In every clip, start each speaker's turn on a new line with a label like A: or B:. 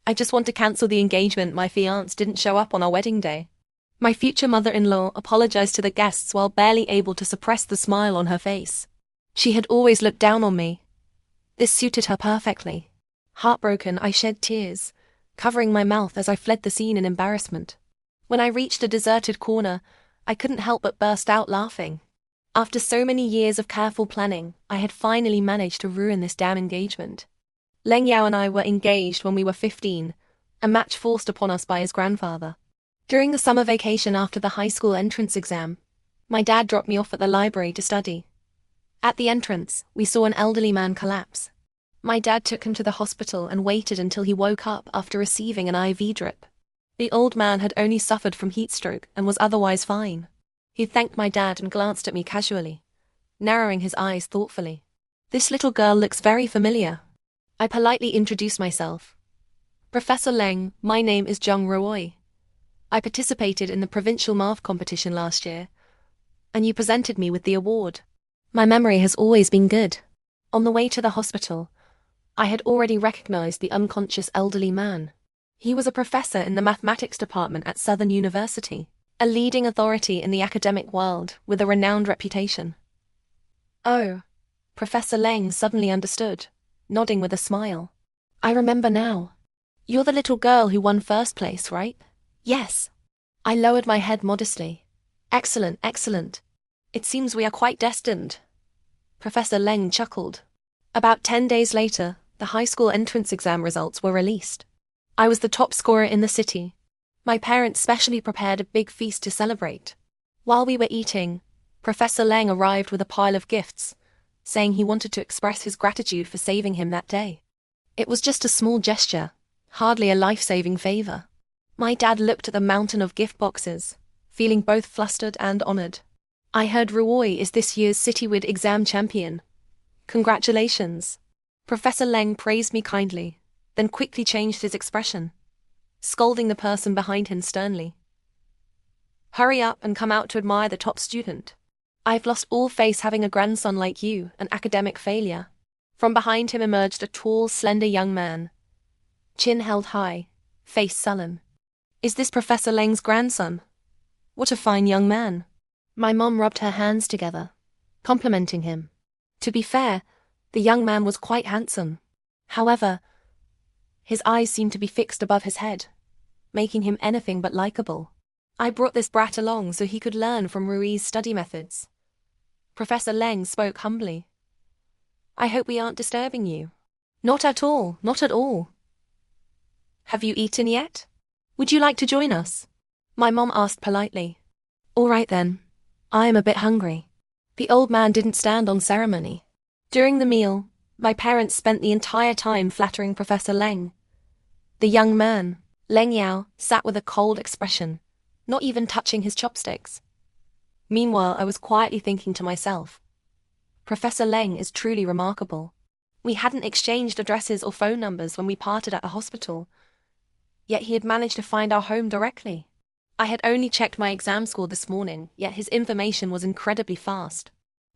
A: I just want to cancel the engagement. My fiancé didn't show up on our wedding day. My future mother-in-law apologized to the guests while barely able to suppress the smile on her face. She had always looked down on me. This suited her perfectly. Heartbroken, I shed tears, covering my mouth as I fled the scene in embarrassment. When I reached a deserted corner, I couldn't help but burst out laughing. After so many years of careful planning, I had finally managed to ruin this damn engagement. Leng Yao and I were engaged when we were 15, a match forced upon us by his grandfather. During the summer vacation after the high school entrance exam, my dad dropped me off at the library to study. At the entrance, we saw an elderly man collapse. My dad took him to the hospital and waited until he woke up after receiving an IV drip. The old man had only suffered from heat stroke and was otherwise fine. He thanked my dad and glanced at me casually, narrowing his eyes thoughtfully. This little girl looks very familiar. I politely introduced myself. Professor Leng, my name is Zheng Ruoi. I participated in the provincial math competition last year, and you presented me with the award. My memory has always been good. On the way to the hospital, I had already recognized the unconscious elderly man. He was a professor in the mathematics department at Southern University, a leading authority in the academic world with a renowned reputation. Oh, Professor Leng suddenly understood, nodding with a smile. I remember now. You're the little girl who won first place, right? Yes. I lowered my head modestly. Excellent, excellent. It seems we are quite destined. Professor Leng chuckled. About 10 days later, the high school entrance exam results were released. I was the top scorer in the city. My parents specially prepared a big feast to celebrate. While we were eating, Professor Leng arrived with a pile of gifts, saying he wanted to express his gratitude for saving him that day. It was just a small gesture, hardly a life-saving favor. My dad looked at the mountain of gift boxes, feeling both flustered and honored. I heard Ruoi is this year's Citywid exam champion. Congratulations. Professor Leng praised me kindly, then quickly changed his expression, scolding the person behind him sternly. Hurry up and come out to admire the top student. I've lost all faith having a grandson like you, an academic failure. From behind him emerged a tall, slender young man, chin held high, face sullen. Is this Professor Leng's grandson? What a fine young man. My mom rubbed her hands together, complimenting him. To be fair, the young man was quite handsome. However, his eyes seemed to be fixed above his head, making him anything but likable. I brought this brat along so he could learn from Rui's study methods. Professor Leng spoke humbly. I hope we aren't disturbing you. Not at all, not at all. Have you eaten yet? Would you like to join us? My mom asked politely. All right then. I am a bit hungry. The old man didn't stand on ceremony. During the meal, my parents spent the entire time flattering Professor Leng. The young man, Leng Yao, sat with a cold expression, not even touching his chopsticks. Meanwhile, I was quietly thinking to myself, Professor Leng is truly remarkable. We hadn't exchanged addresses or phone numbers when we parted at a hospital, yet he had managed to find our home directly. I had only checked my exam score this morning, yet his information was incredibly fast.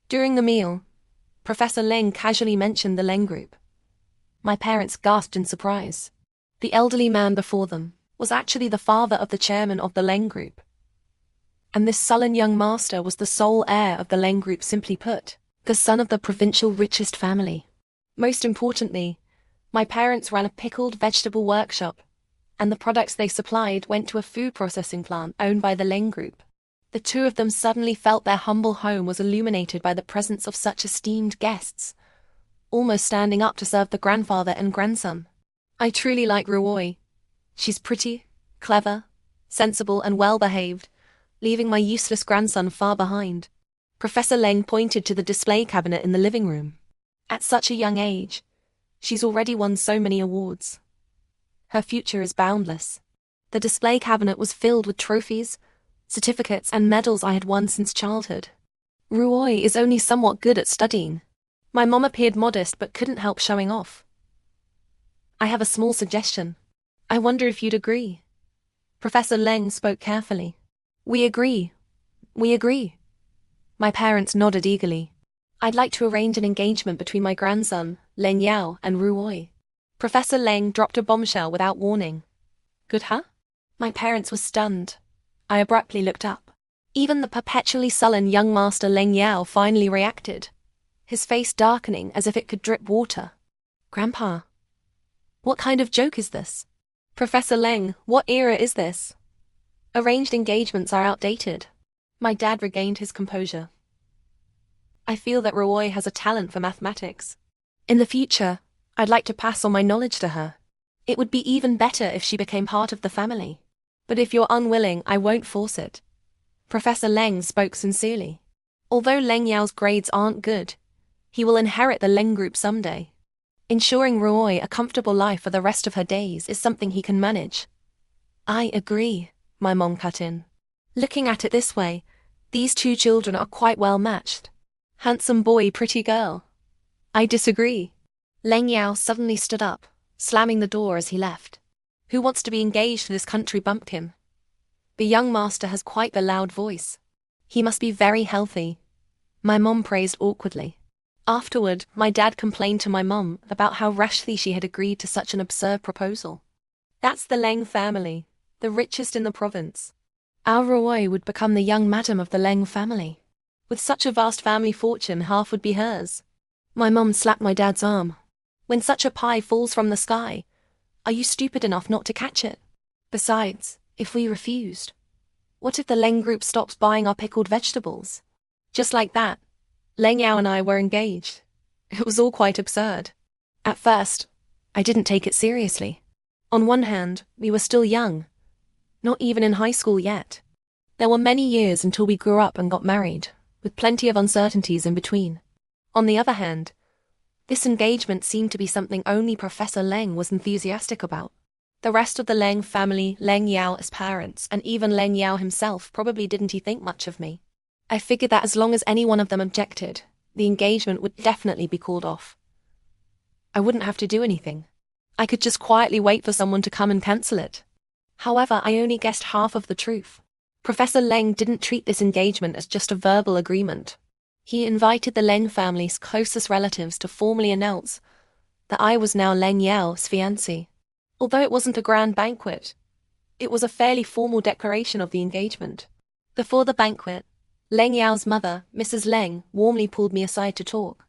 A: During the meal, Professor Leng casually mentioned the Leng group. My parents gasped in surprise. The elderly man before them was actually the father of the chairman of the Leng group. And this sullen young master was the sole heir of the Leng group, simply put, the son of the provincial richest family. Most importantly, my parents ran a pickled vegetable workshop, and the products they supplied went to a food processing plant owned by the Leng group. The two of them suddenly felt their humble home was illuminated by the presence of such esteemed guests, almost standing up to serve the grandfather and grandson. I truly like Ruoi. She's pretty, clever, sensible and well-behaved, leaving my useless grandson far behind. Professor Leng pointed to the display cabinet in the living room. At such a young age, she's already won so many awards. Her future is boundless. The display cabinet was filled with trophies, certificates and medals I had won since childhood. Ruoi is only somewhat good at studying. My mom appeared modest but couldn't help showing off. I have a small suggestion. I wonder if you'd agree. Professor Leng spoke carefully. We agree. We agree. My parents nodded eagerly. I'd like to arrange an engagement between my grandson, Leng Yao, and Ruoi. Professor Leng dropped a bombshell without warning. Good, huh? My parents were stunned. I abruptly looked up. Even the perpetually sullen young master Leng Yao finally reacted, his face darkening as if it could drip water. Grandpa, what kind of joke is this? Professor Leng, what era is this? Arranged engagements are outdated. My dad regained his composure. I feel that Ruoy has a talent for mathematics. In the future, I'd like to pass on my knowledge to her. It would be even better if she became part of the family. But if you're unwilling, I won't force it. Professor Leng spoke sincerely. Although Leng Yao's grades aren't good, he will inherit the Leng group someday. Ensuring Ruoy a comfortable life for the rest of her days is something he can manage. I agree, my mom cut in. Looking at it this way, these two children are quite well matched. Handsome boy, pretty girl. I disagree. Leng Yao suddenly stood up, slamming the door as he left. Who wants to be engaged to this country bumpkin? The young master has quite the loud voice. He must be very healthy. My mom praised awkwardly. Afterward, my dad complained to my mom about how rashly she had agreed to such an absurd proposal. That's the Leng family, the richest in the province. Our Ruoy would become the young madam of the Leng family. With such a vast family fortune, half would be hers. My mom slapped my dad's arm. When such a pie falls from the sky, are you stupid enough not to catch it? Besides, if we refused, what if the Leng group stops buying our pickled vegetables? Just like that, Leng Yao and I were engaged. It was all quite absurd. At first, I didn't take it seriously. On one hand, we were still young, not even in high school yet. There were many years until we grew up and got married, with plenty of uncertainties in between. On the other hand, this engagement seemed to be something only Professor Leng was enthusiastic about. The rest of the Leng family, Leng Yao as parents, and even Leng Yao himself probably didn't think much of me. I figured that as long as any one of them objected, the engagement would definitely be called off. I wouldn't have to do anything. I could just quietly wait for someone to come and cancel it. However, I only guessed half of the truth. Professor Leng didn't treat this engagement as just a verbal agreement. He invited the Leng family's closest relatives to formally announce that I was now Leng Yao's fiancé. Although it wasn't a grand banquet, it was a fairly formal declaration of the engagement. Before the banquet, Leng Yao's mother, Mrs. Leng, warmly pulled me aside to talk.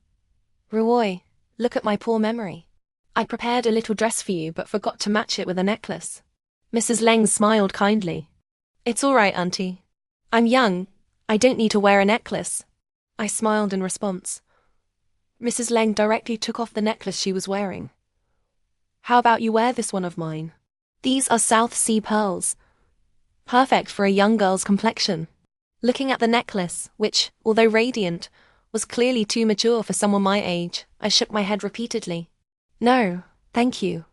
A: Ruoy, look at my poor memory. I prepared a little dress for you but forgot to match it with a necklace. Mrs. Leng smiled kindly. It's all right, Auntie. I'm young. I don't need to wear a necklace. I smiled in response. Mrs. Leng directly took off the necklace she was wearing. How about you wear this one of mine? These are South Sea pearls. Perfect for a young girl's complexion. Looking at the necklace, which, although radiant, was clearly too mature for someone my age, I shook my head repeatedly. No, thank you.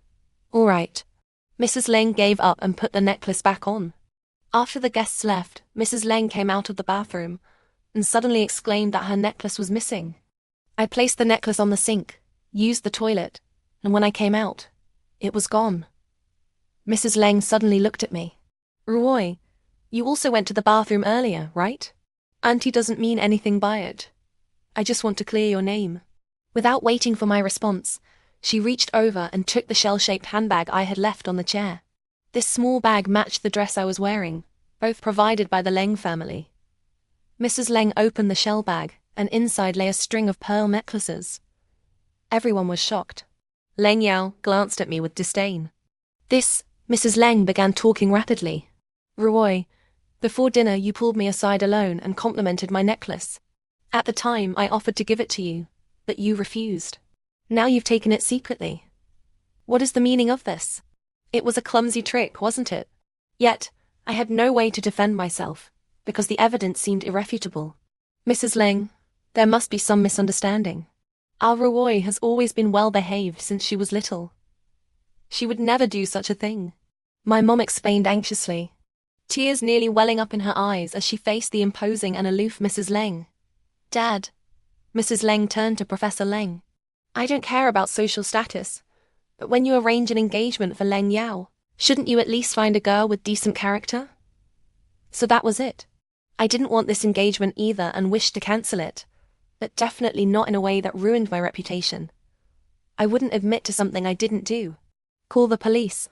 A: All right. Mrs. Leng gave up and put the necklace back on. After the guests left, Mrs. Leng came out of the bathroom and suddenly exclaimed that her necklace was missing. I placed the necklace on the sink, used the toilet, and when I came out, it was gone. Mrs. Leng suddenly looked at me. Ruoy, you also went to the bathroom earlier, right? Auntie doesn't mean anything by it. I just want to clear your name. Without waiting for my response, she reached over and took the shell-shaped handbag I had left on the chair. This small bag matched the dress I was wearing, both provided by the Leng family. Mrs. Leng opened the shell bag, and inside lay a string of pearl necklaces. Everyone was shocked. Leng Yao glanced at me with disdain. Mrs. Leng began talking rapidly. Ruoy, before dinner you pulled me aside alone and complimented my necklace. At the time I offered to give it to you, but you refused. Now you've taken it secretly. What is the meaning of this? It was a clumsy trick, wasn't it? Yet, I had no way to defend myself, because the evidence seemed irrefutable. Mrs. Leng, there must be some misunderstanding. Our Ruoy has always been well behaved since she was little. She would never do such a thing. My mom explained anxiously, tears nearly welling up in her eyes as she faced the imposing and aloof Mrs. Leng. Dad. Mrs. Leng turned to Professor Leng. I don't care about social status, but when you arrange an engagement for Leng Yao, shouldn't you at least find a girl with decent character? So that was it. I didn't want this engagement either and wished to cancel it, but definitely not in a way that ruined my reputation. I wouldn't admit to something I didn't do. Call the police.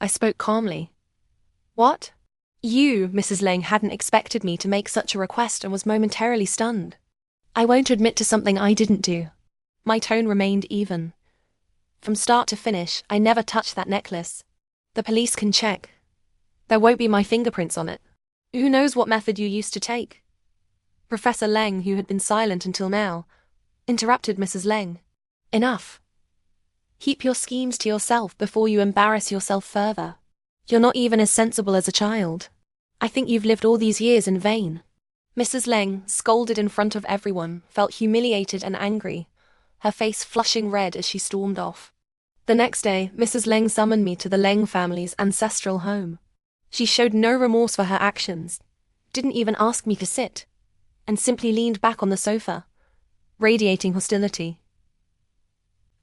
A: I spoke calmly. What? You, Mrs. Leng, hadn't expected me to make such a request and was momentarily stunned. I won't admit to something I didn't do. My tone remained even. From start to finish, I never touched that necklace. The police can check. There won't be my fingerprints on it. Who knows what method you used to take? Professor Leng, who had been silent until now, interrupted Mrs. Leng. Enough. Keep your schemes to yourself before you embarrass yourself further. You're not even as sensible as a child. I think you've lived all these years in vain. Mrs. Leng, scolded in front of everyone, felt humiliated and angry, her face flushing red as she stormed off. The next day, Mrs. Leng summoned me to the Leng family's ancestral home. She showed no remorse for her actions, didn't even ask me to sit, and simply leaned back on the sofa, radiating hostility.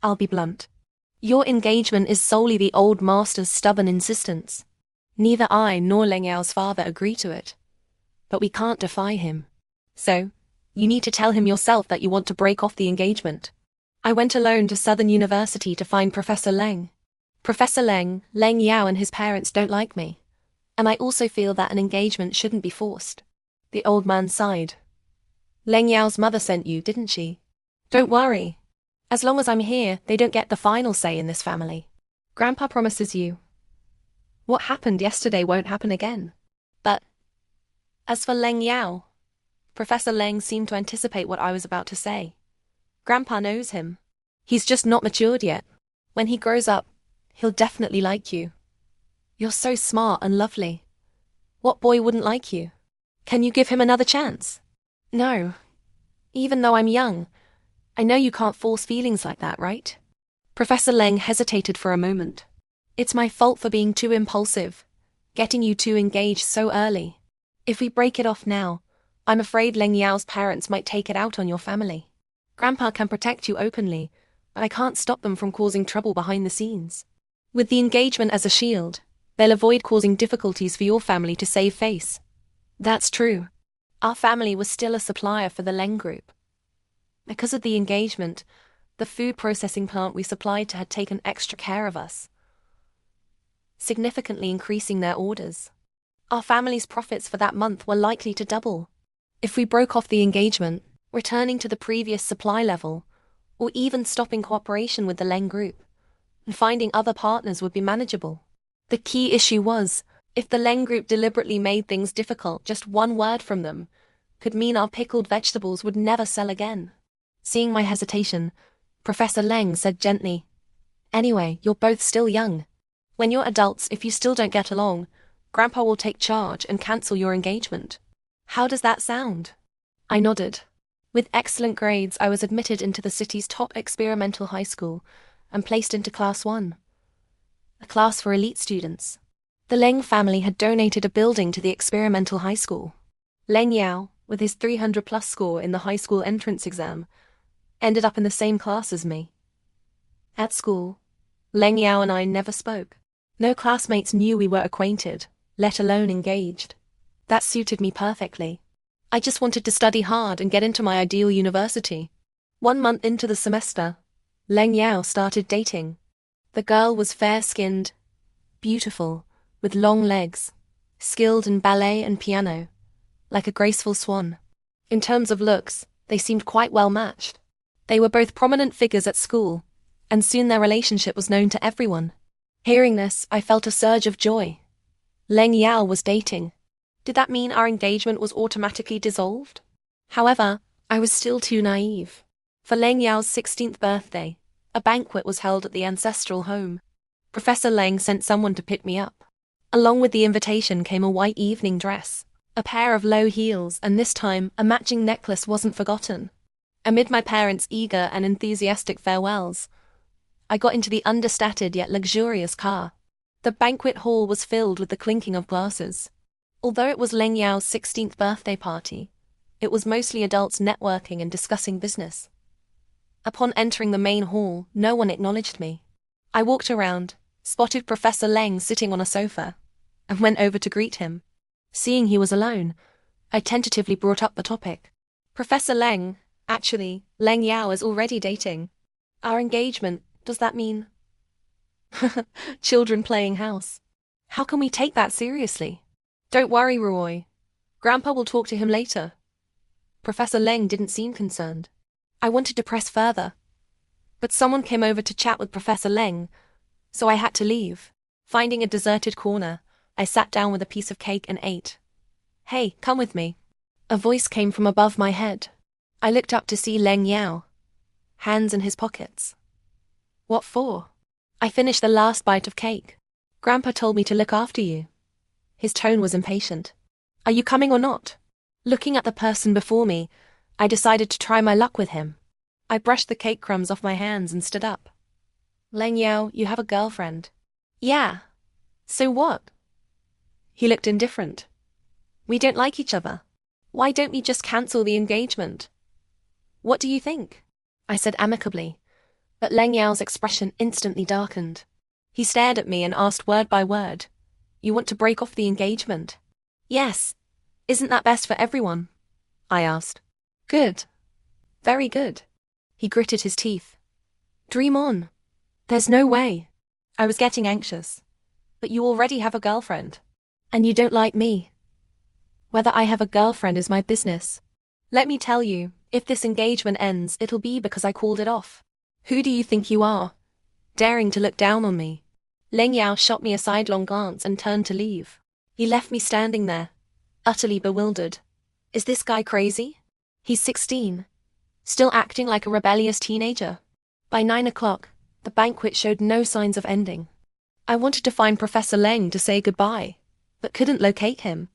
A: I'll be blunt. Your engagement is solely the old master's stubborn insistence. Neither I nor Leng Yao's father agree to it. But we can't defy him. So, you need to tell him yourself that you want to break off the engagement. I went alone to Southern University to find Professor Leng. Professor Leng, Leng Yao and his parents don't like me. And I also feel that an engagement shouldn't be forced. The old man sighed. Leng Yao's mother sent you, didn't she? Don't worry. As long as I'm here, they don't get the final say in this family. Grandpa promises you. What happened yesterday won't happen again. But, as for Leng Yao, Professor Leng seemed to anticipate what I was about to say. Grandpa knows him. He's just not matured yet. When he grows up, he'll definitely like you. You're so smart and lovely. What boy wouldn't like you? Can you give him another chance? No. Even though I'm young, I know you can't force feelings like that, right? Professor Leng hesitated for a moment. It's my fault for being too impulsive, getting you two engaged so early. If we break it off now, I'm afraid Leng Yao's parents might take it out on your family. Grandpa can protect you openly, but I can't stop them from causing trouble behind the scenes. With the engagement as a shield, they'll avoid causing difficulties for your family to save face. That's true. Our family was still a supplier for the Leng group. Because of the engagement, the food processing plant we supplied to had taken extra care of us, significantly increasing their orders. Our family's profits for that month were likely to double. If we broke off the engagement, returning to the previous supply level, or even stopping cooperation with the Leng group, and finding other partners would be manageable. The key issue was, if the Leng group deliberately made things difficult, just one word from them could mean our pickled vegetables would never sell again. Seeing my hesitation, Professor Leng said gently, Anyway, you're both still young. When you're adults, if you still don't get along, Grandpa will take charge and cancel your engagement. How does that sound? I nodded. With excellent grades, I was admitted into the city's top experimental high school and placed into Class 1, a class for elite students. The Leng family had donated a building to the experimental high school. Leng Yao, with his 300+ score in the high school entrance exam, ended up in the same class as me. At school, Leng Yao and I never spoke. No classmates knew we were acquainted, let alone engaged. That suited me perfectly. I just wanted to study hard and get into my ideal university. 1 month into the semester, Leng Yao started dating. The girl was fair-skinned, beautiful, with long legs, skilled in ballet and piano, like a graceful swan. In terms of looks, they seemed quite well matched. They were both prominent figures at school, and soon their relationship was known to everyone. Hearing this, I felt a surge of joy. Leng Yao was dating. Did that mean our engagement was automatically dissolved? However, I was still too naive. For Leng Yao's 16th birthday, a banquet was held at the ancestral home. Professor Leng sent someone to pick me up. Along with the invitation came a white evening dress, a pair of low heels, and this time, a matching necklace wasn't forgotten. Amid my parents' eager and enthusiastic farewells, I got into the understated yet luxurious car. The banquet hall was filled with the clinking of glasses. Although it was Leng Yao's 16th birthday party, it was mostly adults networking and discussing business. Upon entering the main hall, no one acknowledged me. I walked around, spotted Professor Leng sitting on a sofa, and went over to greet him. Seeing he was alone, I tentatively brought up the topic. Professor Leng, actually, Leng Yao is already dating. Our engagement, does that mean? Children playing house. How can we take that seriously? Don't worry, Roy. Grandpa will talk to him later. Professor Leng didn't seem concerned. I wanted to press further, but someone came over to chat with Professor Leng, so I had to leave. Finding a deserted corner, I sat down with a piece of cake and ate. Hey, come with me. A voice came from above my head. I looked up to see Leng Yao, hands in his pockets. What for? I finished the last bite of cake. Grandpa told me to look after you. His tone was impatient. Are you coming or not? Looking at the person before me, I decided to try my luck with him. I brushed the cake crumbs off my hands and stood up. Leng Yao, you have a girlfriend. Yeah. So what? He looked indifferent. We don't like each other. Why don't we just cancel the engagement? What do you think? I said amicably, but Leng Yao's expression instantly darkened. He stared at me and asked word by word, You want to break off the engagement? Yes. Isn't that best for everyone? I asked. Good. Very good. He gritted his teeth. Dream on. There's no way. I was getting anxious. But you already have a girlfriend. And you don't like me. Whether I have a girlfriend is my business. Let me tell you, if this engagement ends, it'll be because I called it off. Who do you think you are? Daring to look down on me. Leng Yao shot me a sidelong glance and turned to leave. He left me standing there, utterly bewildered. Is this guy crazy? He's 16. Still acting like a rebellious teenager. By 9 o'clock, the banquet showed no signs of ending. I wanted to find Professor Leng to say goodbye, but couldn't locate him.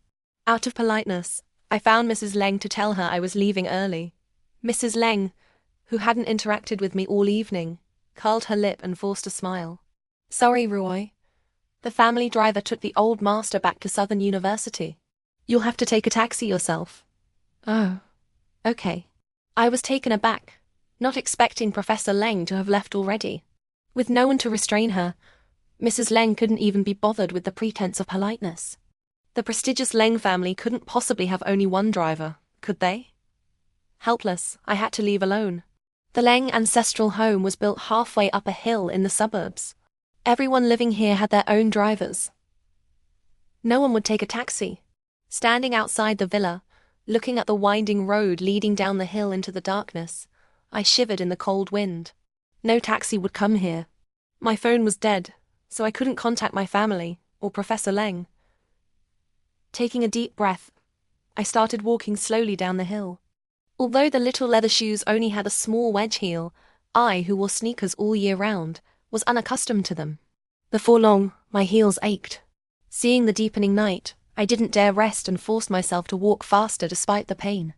A: Out of politeness, I found Mrs. Leng to tell her I was leaving early. Mrs. Leng, who hadn't interacted with me all evening, curled her lip and forced a smile. Sorry, Roy. The family driver took the old master back to Southern University. You'll have to take a taxi yourself. Oh, okay. I was taken aback, not expecting Professor Leng to have left already. With no one to restrain her, Mrs. Leng couldn't even be bothered with the pretense of politeness. The prestigious Leng family couldn't possibly have only one driver, could they? Helpless, I had to leave alone. The Leng ancestral home was built halfway up a hill in the suburbs. Everyone living here had their own drivers. No one would take a taxi. Standing outside the villa, looking at the winding road leading down the hill into the darkness, I shivered in the cold wind. No taxi would come here. My phone was dead, so I couldn't contact my family or Professor Leng. Taking a deep breath, I started walking slowly down the hill. Although the little leather shoes only had a small wedge heel, I, who wore sneakers all year round, was unaccustomed to them. Before long, my heels ached. Seeing the deepening night, I didn't dare rest and forced myself to walk faster despite the pain.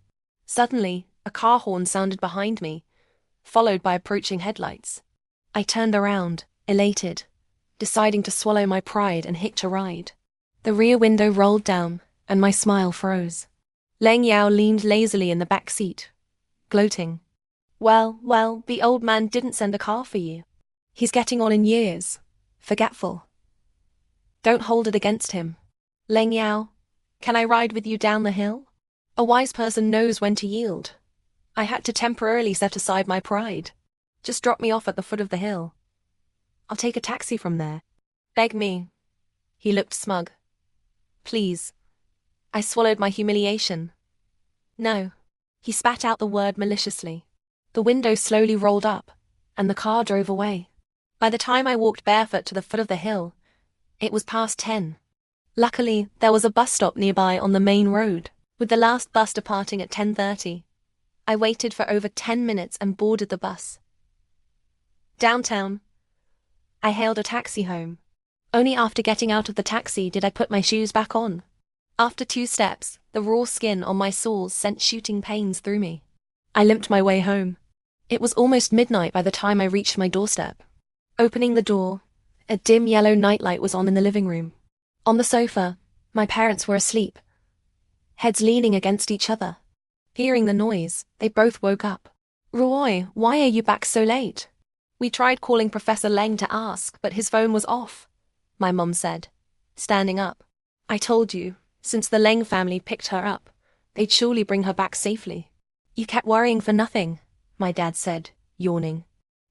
A: Suddenly, a car horn sounded behind me, followed by approaching headlights. I turned around, elated, deciding to swallow my pride and hitch a ride. The rear window rolled down, and my smile froze. Leng Yao leaned lazily in the back seat, gloating. Well, the old man didn't send a car for you. He's getting on in years. Forgetful. Don't hold it against him. Leng Yao, can I ride with you down the hill? A wise person knows when to yield. I had to temporarily set aside my pride. Just drop me off at the foot of the hill. I'll take a taxi from there. Beg me. He looked smug. Please. I swallowed my humiliation. No. He spat out the word maliciously. The window slowly rolled up, and the car drove away. By the time I walked barefoot to the foot of the hill, it was past 10. Luckily, there was a bus stop nearby on the main road, with the last bus departing at 10:30. I waited for over 10 minutes and boarded the bus. Downtown. I hailed a taxi home. Only after getting out of the taxi did I put my shoes back on. After 2 steps, the raw skin on my soles sent shooting pains through me. I limped my way home. It was almost midnight by the time I reached my doorstep. Opening the door, a dim yellow nightlight was on in the living room. On the sofa, my parents were asleep, heads leaning against each other. Hearing the noise, they both woke up. Roy, why are you back so late? We tried calling Professor Leng to ask, but his phone was off, my mom said, standing up. I told you, since the Leng family picked her up, they'd surely bring her back safely. You kept worrying for nothing, my dad said, yawning.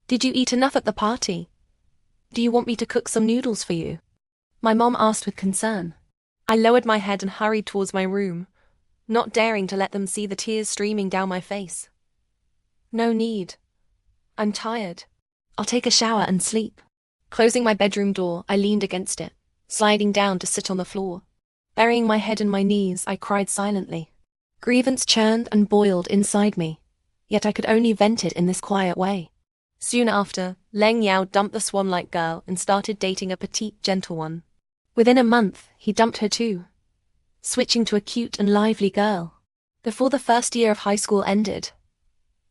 A: Did you eat enough at the party? Do you want me to cook some noodles for you? My mom asked with concern. I lowered my head and hurried towards my room, not daring to let them see the tears streaming down my face. No need. I'm tired. I'll take a shower and sleep. Closing my bedroom door, I leaned against it, sliding down to sit on the floor. Burying my head in my knees, I cried silently. Grievance churned and boiled inside me, yet I could only vent it in this quiet way. Soon after, Leng Yao dumped the swan-like girl and started dating a petite, gentle one. Within a month, he dumped her too, switching to a cute and lively girl. Before the first year of high school ended,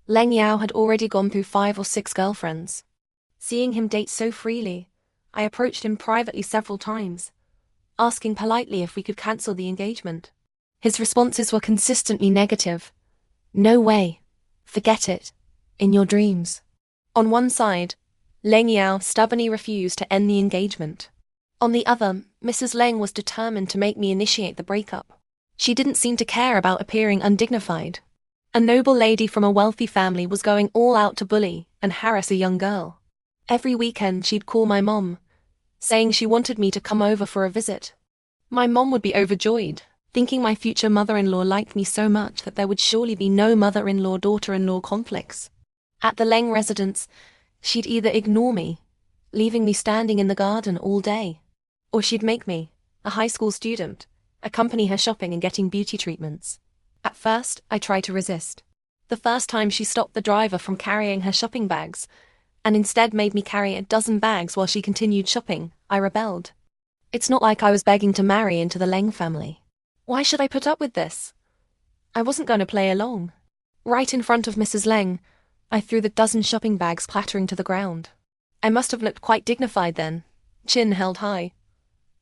A: Leng Yao had already gone through 5 or 6 girlfriends. Seeing him date so freely, I approached him privately several times, asking politely if we could cancel the engagement. His responses were consistently negative. No way. Forget it. In your dreams. On one side, Leng Yao stubbornly refused to end the engagement. On the other, Mrs. Leng was determined to make me initiate the breakup. She didn't seem to care about appearing undignified. A noble lady from a wealthy family was going all out to bully and harass a young girl. Every weekend she'd call my mom, saying she wanted me to come over for a visit. My mom would be overjoyed, thinking my future mother-in-law liked me so much that there would surely be no mother-in-law daughter-in-law conflicts. At the Leng residence, she'd either ignore me, leaving me standing in the garden all day, or she'd make me, a high school student, accompany her shopping and getting beauty treatments. At first, I tried to resist. The first time she stopped the driver from carrying her shopping bags, and instead made me carry a dozen bags while she continued shopping, I rebelled. It's not like I was begging to marry into the Leng family. Why should I put up with this? I wasn't going to play along. Right in front of Mrs. Leng, I threw the dozen shopping bags clattering to the ground. I must have looked quite dignified then, chin held high.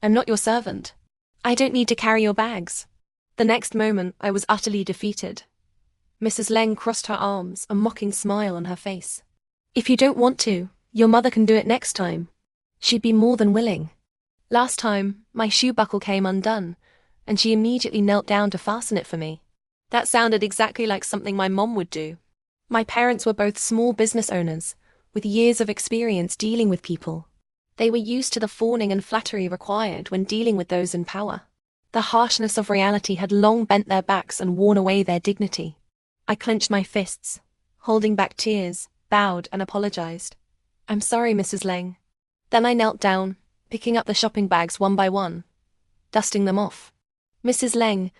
A: I'm not your servant. I don't need to carry your bags. The next moment, I was utterly defeated. Mrs. Leng crossed her arms, a mocking smile on her face. If you don't want to, your mother can do it next time. She'd be more than willing. Last time, my shoe buckle came undone, and she immediately knelt down to fasten it for me. That sounded exactly like something my mom would do. My parents were both small business owners, with years of experience dealing with people. They were used to the fawning and flattery required when dealing with those in power. The harshness of reality had long bent their backs and worn away their dignity. I clenched my fists, holding back tears, bowed and apologized. I'm sorry, Mrs. Leng. Then I knelt down, picking up the shopping bags one by one, dusting them off. Mrs. Leng,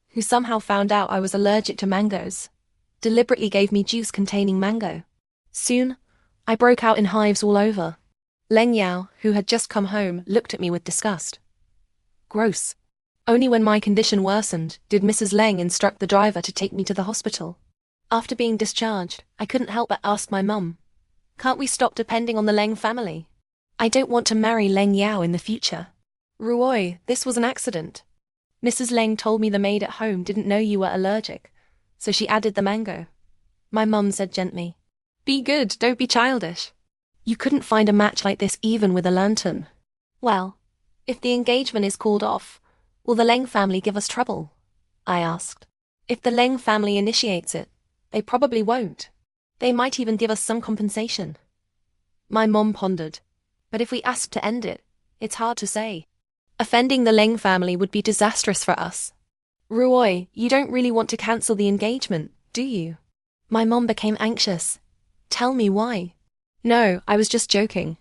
A: who somehow found out I was allergic to mangoes, deliberately gave me juice containing mango. Soon, I broke out in hives all over. Leng Yao, who had just come home, looked at me with disgust. Gross. Only when my condition worsened did Mrs. Leng instruct the driver to take me to the hospital. After being discharged, I couldn't help but ask my mum, can't we stop depending on the Leng family? I don't want to marry Leng Yao in the future. Ruoi, this was an accident. Mrs. Leng told me the maid at home didn't know you were allergic, so she added the mango. My mum said gently, be good, don't be childish. You couldn't find a match like this even with a lantern. Well, if the engagement is called off, will the Leng family give us trouble? I asked. If the Leng family initiates it, they probably won't. They might even give us some compensation. My mom pondered. But if we ask to end it, it's hard to say. Offending the Leng family would be disastrous for us. Ruoi, you don't really want to cancel the engagement, do you? My mom became anxious. Tell me why. No, I was just joking.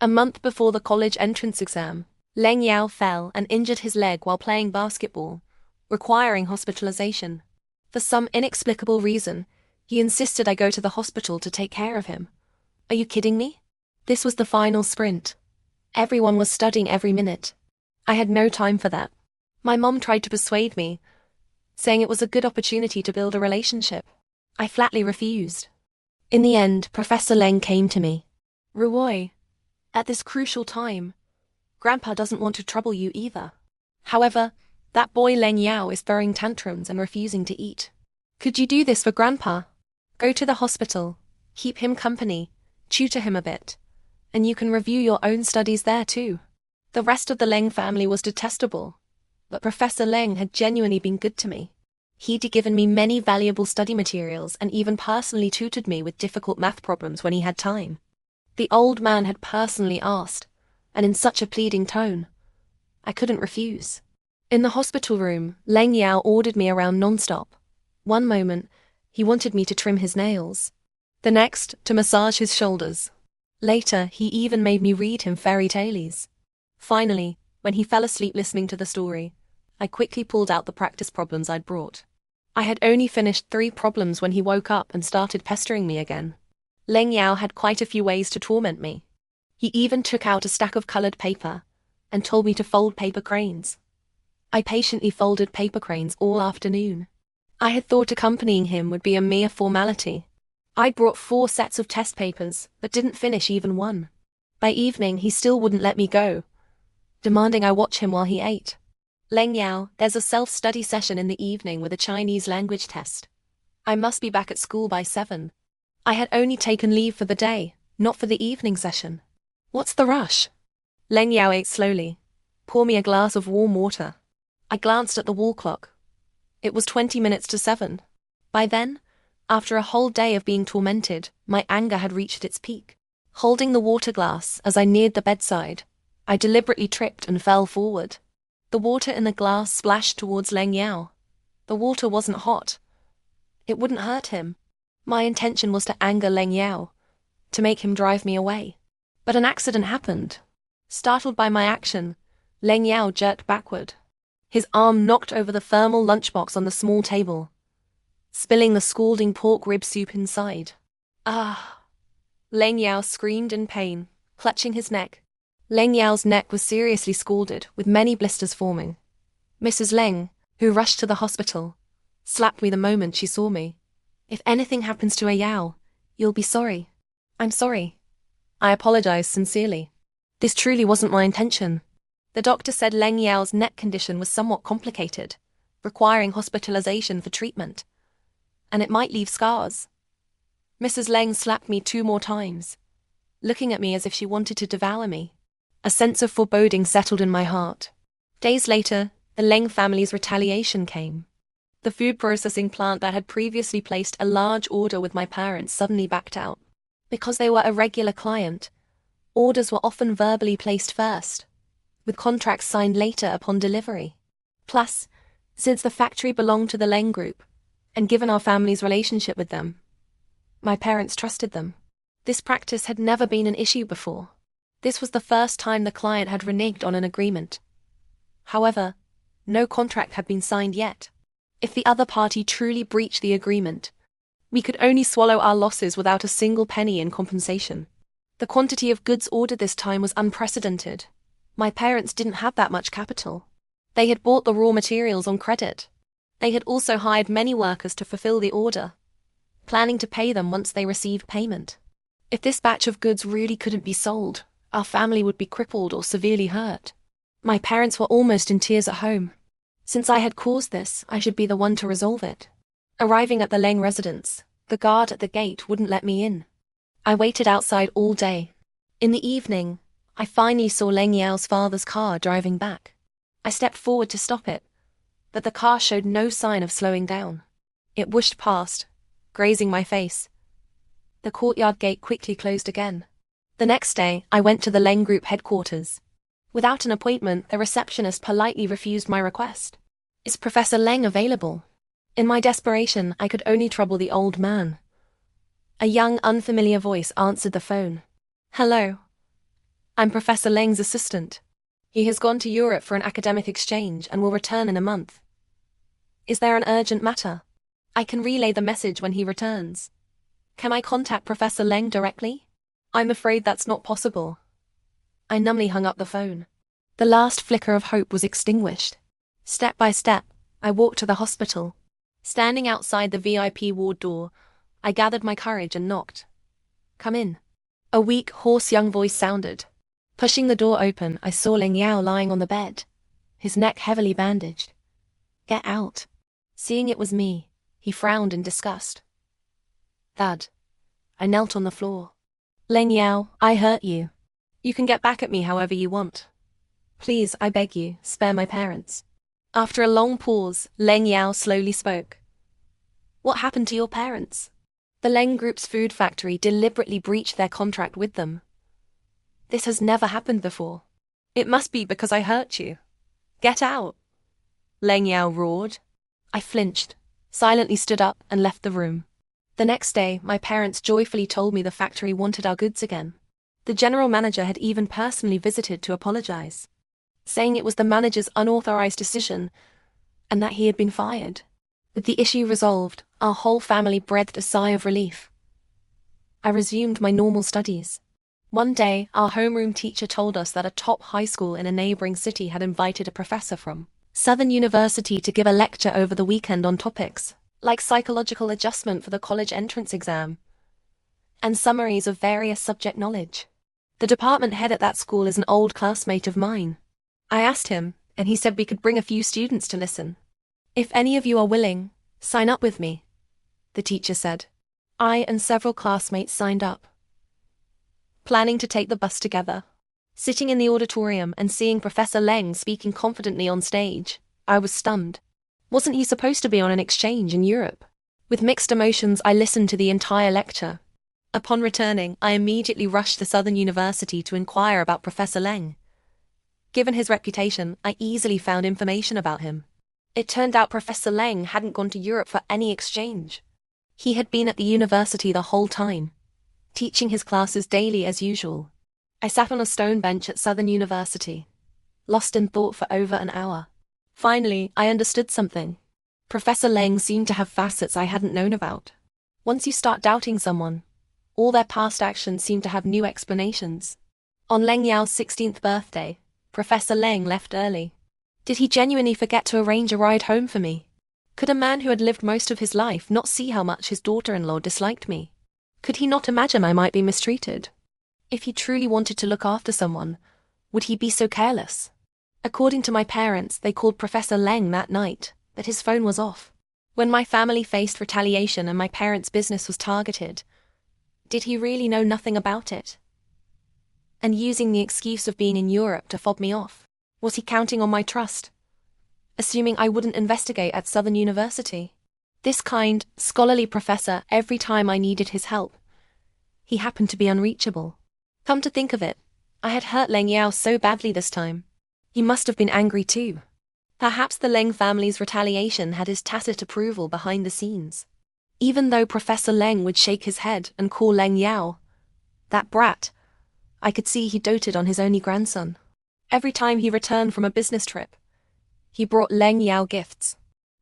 A: A month before the college entrance exam, Leng Yao fell and injured his leg while playing basketball, requiring hospitalization. For some inexplicable reason, he insisted I go to the hospital to take care of him. Are you kidding me? This was the final sprint. Everyone was studying every minute. I had no time for that. My mom tried to persuade me, saying it was a good opportunity to build a relationship. I flatly refused. In the end, Professor Leng came to me. Ruoi, at this crucial time, Grandpa doesn't want to trouble you either. However, that boy Leng Yao is throwing tantrums and refusing to eat. Could you do this for Grandpa? Go to the hospital, keep him company, tutor him a bit, and you can review your own studies there too. The rest of the Leng family was detestable, but Professor Leng had genuinely been good to me. He'd given me many valuable study materials and even personally tutored me with difficult math problems when he had time. The old man had personally asked, and in such a pleading tone. I couldn't refuse. In the hospital room, Leng Yao ordered me around non-stop. One moment, he wanted me to trim his nails. The next, to massage his shoulders. Later, he even made me read him fairy tales. Finally, when he fell asleep listening to the story, I quickly pulled out the practice problems I'd brought. I had only finished 3 problems when he woke up and started pestering me again. Leng Yao had quite a few ways to torment me. He even took out a stack of colored paper and told me to fold paper cranes. I patiently folded paper cranes all afternoon. I had thought accompanying him would be a mere formality. I brought 4 sets of test papers, but didn't finish even one. By evening, he still wouldn't let me go, demanding I watch him while he ate. Leng Yao, there's a self-study session in the evening with a Chinese language test. I must be back at school by 7. I had only taken leave for the day, not for the evening session. What's the rush? Leng Yao ate slowly. Pour me a glass of warm water. I glanced at the wall clock. It was 20 minutes to 7. By then, after a whole day of being tormented, my anger had reached its peak. Holding the water glass as I neared the bedside, I deliberately tripped and fell forward. The water in the glass splashed towards Leng Yao. The water wasn't hot. It wouldn't hurt him. My intention was to anger Leng Yao, to make him drive me away. But an accident happened. Startled by my action, Leng Yao jerked backward. His arm knocked over the thermal lunchbox on the small table, spilling the scalding pork rib soup inside. Ah! Leng Yao screamed in pain, clutching his neck. Leng Yao's neck was seriously scalded, with many blisters forming. Mrs. Leng, who rushed to the hospital, slapped me the moment she saw me. If anything happens to a Yao, you'll be sorry. I'm sorry. I apologized sincerely. This truly wasn't my intention. The doctor said Leng Yao's neck condition was somewhat complicated, requiring hospitalization for treatment, and it might leave scars. Mrs. Leng slapped me 2 more times, looking at me as if she wanted to devour me. A sense of foreboding settled in my heart. Days later, the Leng family's retaliation came. The food processing plant that had previously placed a large order with my parents suddenly backed out. Because they were a regular client, orders were often verbally placed first, with contracts signed later upon delivery. Plus, since the factory belonged to the Leng Group, and given our family's relationship with them, my parents trusted them. This practice had never been an issue before. This was the first time the client had reneged on an agreement. However, no contract had been signed yet. If the other party truly breached the agreement, we could only swallow our losses without a single penny in compensation. The quantity of goods ordered this time was unprecedented. My parents didn't have that much capital. They had bought the raw materials on credit. They had also hired many workers to fulfill the order, planning to pay them once they received payment. If this batch of goods really couldn't be sold, our family would be crippled or severely hurt. My parents were almost in tears at home. Since I had caused this, I should be the one to resolve it. Arriving at the Leng residence, the guard at the gate wouldn't let me in. I waited outside all day. In the evening, I finally saw Leng Yao's father's car driving back. I stepped forward to stop it, but the car showed no sign of slowing down. It whooshed past, grazing my face. The courtyard gate quickly closed again. The next day, I went to the Leng Group headquarters. Without an appointment, the receptionist politely refused my request. Is Professor Leng available? In my desperation, I could only trouble the old man. A young, unfamiliar voice answered the phone. Hello. I'm Professor Leng's assistant. He has gone to Europe for an academic exchange and will return in a month. Is there an urgent matter? I can relay the message when he returns. Can I contact Professor Leng directly? I'm afraid that's not possible. I numbly hung up the phone. The last flicker of hope was extinguished. Step by step, I walked to the hospital. Standing outside the VIP ward door, I gathered my courage and knocked. Come in. A weak, hoarse young voice sounded. Pushing the door open, I saw Leng Yao lying on the bed, his neck heavily bandaged. Get out. Seeing it was me, he frowned in disgust. Thud. I knelt on the floor. Leng Yao, I hurt you. You can get back at me however you want. Please, I beg you, spare my parents. After a long pause, Leng Yao slowly spoke. What happened to your parents? The Leng Group's food factory deliberately breached their contract with them, This has never happened before. It must be because I hurt you. Get out! Leng Yao roared. I flinched, silently stood up and left the room. The next day, my parents joyfully told me the factory wanted our goods again. The general manager had even personally visited to apologize, saying it was the manager's unauthorized decision and that he had been fired. With the issue resolved, our whole family breathed a sigh of relief. I resumed my normal studies. One day, our homeroom teacher told us that a top high school in a neighboring city had invited a professor from Southern University to give a lecture over the weekend on topics like psychological adjustment for the college entrance exam and summaries of various subject knowledge. The department head at that school is an old classmate of mine. I asked him, and he said we could bring a few students to listen. If any of you are willing, sign up with me, the teacher said. I and several classmates signed up, planning to take the bus together. Sitting in the auditorium and seeing Professor Leng speaking confidently on stage, I was stunned. Wasn't he supposed to be on an exchange in Europe? With mixed emotions, I listened to the entire lecture. Upon returning, I immediately rushed to Southern University to inquire about Professor Leng. Given his reputation, I easily found information about him. It turned out Professor Leng hadn't gone to Europe for any exchange. He had been at the university the whole time, teaching his classes daily as usual. I sat on a stone bench at Southern University, lost in thought for over an hour. Finally, I understood something. Professor Leng seemed to have facets I hadn't known about. Once you start doubting someone, all their past actions seem to have new explanations. On Leng Yao's 16th birthday, Professor Leng left early. Did he genuinely forget to arrange a ride home for me? Could a man who had lived most of his life not see how much his daughter-in-law disliked me? Could he not imagine I might be mistreated? If he truly wanted to look after someone, would he be so careless? According to my parents, they called Professor Leng that night, but his phone was off. When my family faced retaliation and my parents' business was targeted, did he really know nothing about it? And using the excuse of being in Europe to fob me off? Was he counting on my trust, assuming I wouldn't investigate at Southern University? This kind, scholarly professor, every time I needed his help, he happened to be unreachable. Come to think of it, I had hurt Leng Yao so badly this time. He must have been angry too. Perhaps the Leng family's retaliation had his tacit approval behind the scenes. Even though Professor Leng would shake his head and call Leng Yao that brat, I could see he doted on his only grandson. Every time he returned from a business trip, he brought Leng Yao gifts.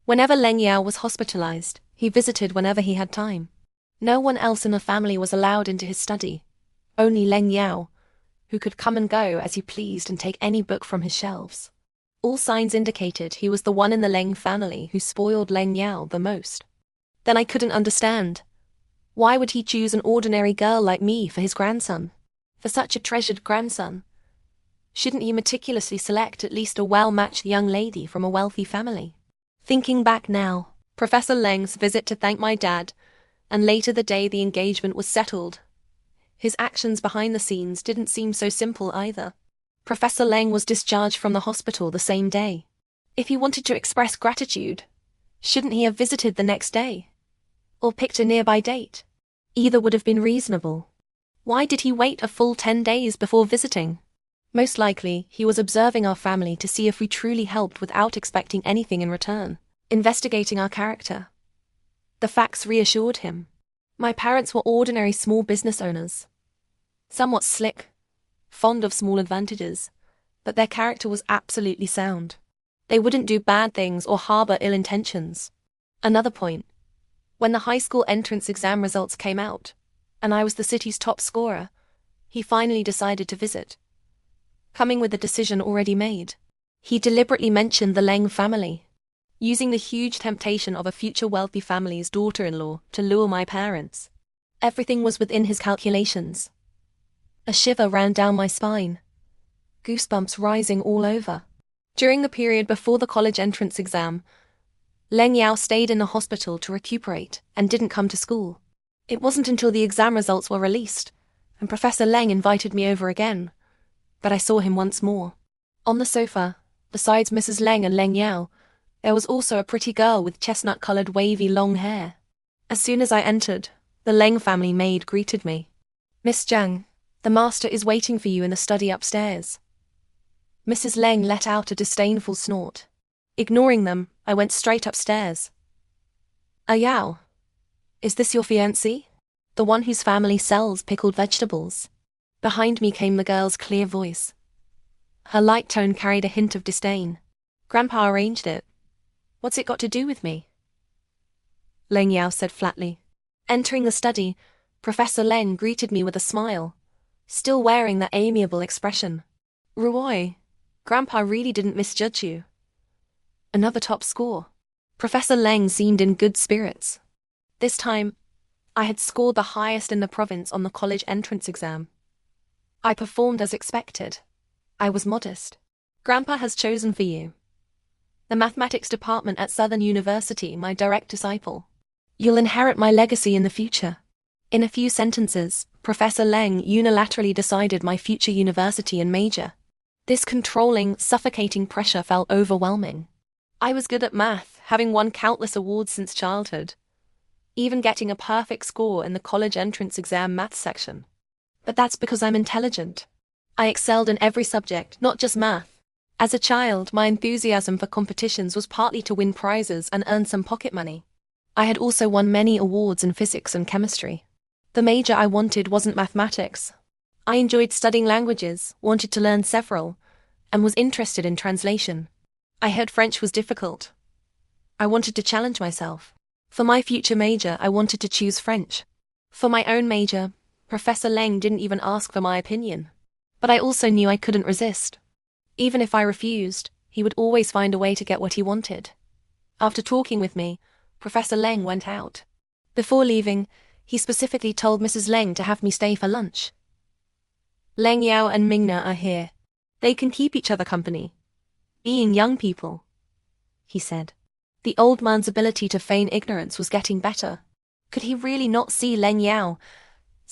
A: Whenever Leng Yao was hospitalized, he visited whenever he had time. No one else in the family was allowed into his study. Only Leng Yao, who could come and go as he pleased and take any book from his shelves. All signs indicated he was the one in the Leng family who spoiled Leng Yao the most. Then I couldn't understand. Why would he choose an ordinary girl like me for his grandson? For such a treasured grandson, shouldn't he meticulously select at least a well-matched young lady from a wealthy family? Thinking back now, Professor Leng's visit to thank my dad, and later the day the engagement was settled, his actions behind the scenes didn't seem so simple either. Professor Leng was discharged from the hospital the same day. If he wanted to express gratitude, shouldn't he have visited the next day? Or picked a nearby date? Either would have been reasonable. Why did he wait a full 10 days before visiting? Most likely, he was observing our family to see if we truly helped without expecting anything in return, investigating our character. The facts reassured him. My parents were ordinary small business owners. Somewhat slick, fond of small advantages, but their character was absolutely sound. They wouldn't do bad things or harbor ill intentions. Another point. When the high school entrance exam results came out, and I was the city's top scorer, he finally decided to visit. Coming with a decision already made. He deliberately mentioned the Leng family, using the huge temptation of a future wealthy family's daughter-in-law to lure my parents. Everything was within his calculations. A shiver ran down my spine, goosebumps rising all over. During the period before the college entrance exam, Leng Yao stayed in the hospital to recuperate and didn't come to school. It wasn't until the exam results were released, and Professor Leng invited me over again, but I saw him once more. On the sofa, besides Mrs. Leng and Leng Yao, there was also a pretty girl with chestnut-colored wavy long hair. As soon as I entered, the Leng family maid greeted me. "Miss Zhang, The master is waiting for you in the study upstairs. Mrs. Leng let out a disdainful snort. Ignoring them, I went straight upstairs. Yao, is this your fiancé? The one whose family sells pickled vegetables? Behind me came the girl's clear voice. Her light tone carried a hint of disdain. Grandpa arranged it. What's it got to do with me? Leng Yao said flatly. Entering the study, Professor Leng greeted me with a smile, still wearing that amiable expression. Ruoi, Grandpa really didn't misjudge you. Another top score. Professor Leng seemed in good spirits. This time, I had scored the highest in the province on the college entrance exam. I performed as expected. I was modest. Grandpa has chosen for you the mathematics department at Southern University, my direct disciple. You'll inherit my legacy in the future. In a few sentences, Professor Leng unilaterally decided my future university and major. This controlling, suffocating pressure felt overwhelming. I was good at math, having won countless awards since childhood, even getting a perfect score in the college entrance exam maths section. But that's because I'm intelligent. I excelled in every subject, not just math. As a child, my enthusiasm for competitions was partly to win prizes and earn some pocket money. I had also won many awards in physics and chemistry. The major I wanted wasn't mathematics. I enjoyed studying languages, wanted to learn several, and was interested in translation. I heard French was difficult. I wanted to challenge myself. For my future major, I wanted to choose French. For my own major, Professor Leng didn't even ask for my opinion. But I also knew I couldn't resist. Even if I refused, he would always find a way to get what he wanted. After talking with me, Professor Leng went out. Before leaving, he specifically told Mrs. Leng to have me stay for lunch. Leng Yao and Mingna are here. They can keep each other company. Being young people, he said. The old man's ability to feign ignorance was getting better. Could he really not see Leng Yao's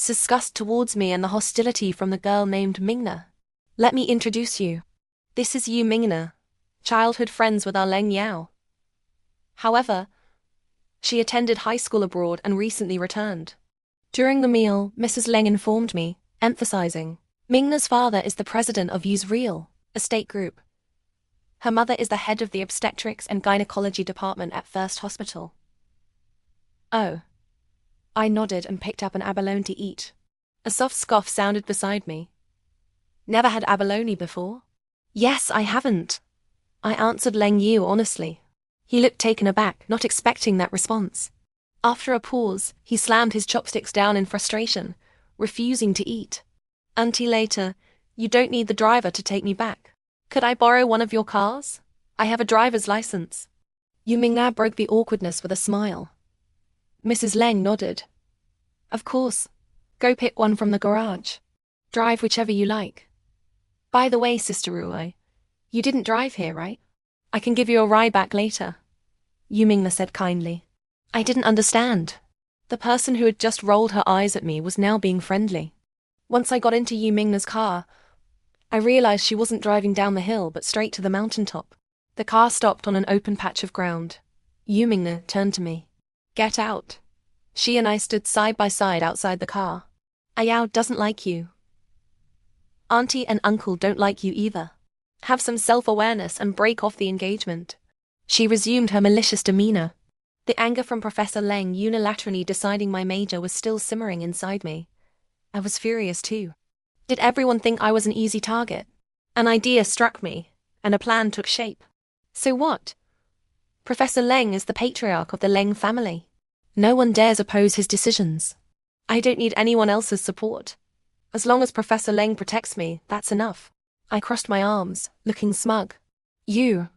A: disgust towards me and the hostility from the girl named Mingna? Let me introduce you. This is Yu Mingna, childhood friends with our Leng Yao. However, she attended high school abroad and recently returned. During the meal, Mrs. Leng informed me, emphasizing, Mingna's father is the president of Yu's real estate group. Her mother is the head of the obstetrics and gynecology department at First Hospital. Oh. I nodded and picked up an abalone to eat. A soft scoff sounded beside me. Never had abalone before? Yes, I haven't. I answered Leng Yu honestly. He looked taken aback, not expecting that response. After a pause, he slammed his chopsticks down in frustration, refusing to eat. Until later, you don't need the driver to take me back. Could I borrow one of your cars? I have a driver's license. Yu Mingna broke the awkwardness with a smile. Mrs. Leng nodded. Of course. Go pick one from the garage. Drive whichever you like. By the way, Sister Ruoi, you didn't drive here, right? I can give you a ride back later. Yu Mingna said kindly. I didn't understand. The person who had just rolled her eyes at me was now being friendly. Once I got into Yu Mingna's car, I realized she wasn't driving down the hill but straight to the mountaintop. The car stopped on an open patch of ground. Yu Mingna turned to me. Get out. She and I stood side by side outside the car. Ayao doesn't like you. Auntie and uncle don't like you either. Have some self-awareness and break off the engagement. She resumed her malicious demeanor. The anger from Professor Leng unilaterally deciding my major was still simmering inside me. I was furious too. Did everyone think I was an easy target? An idea struck me, and a plan took shape. So what? Professor Leng is the patriarch of the Leng family. No one dares oppose his decisions. I don't need anyone else's support. As long as Professor Leng protects me, that's enough. I crossed my arms, looking smug. Yu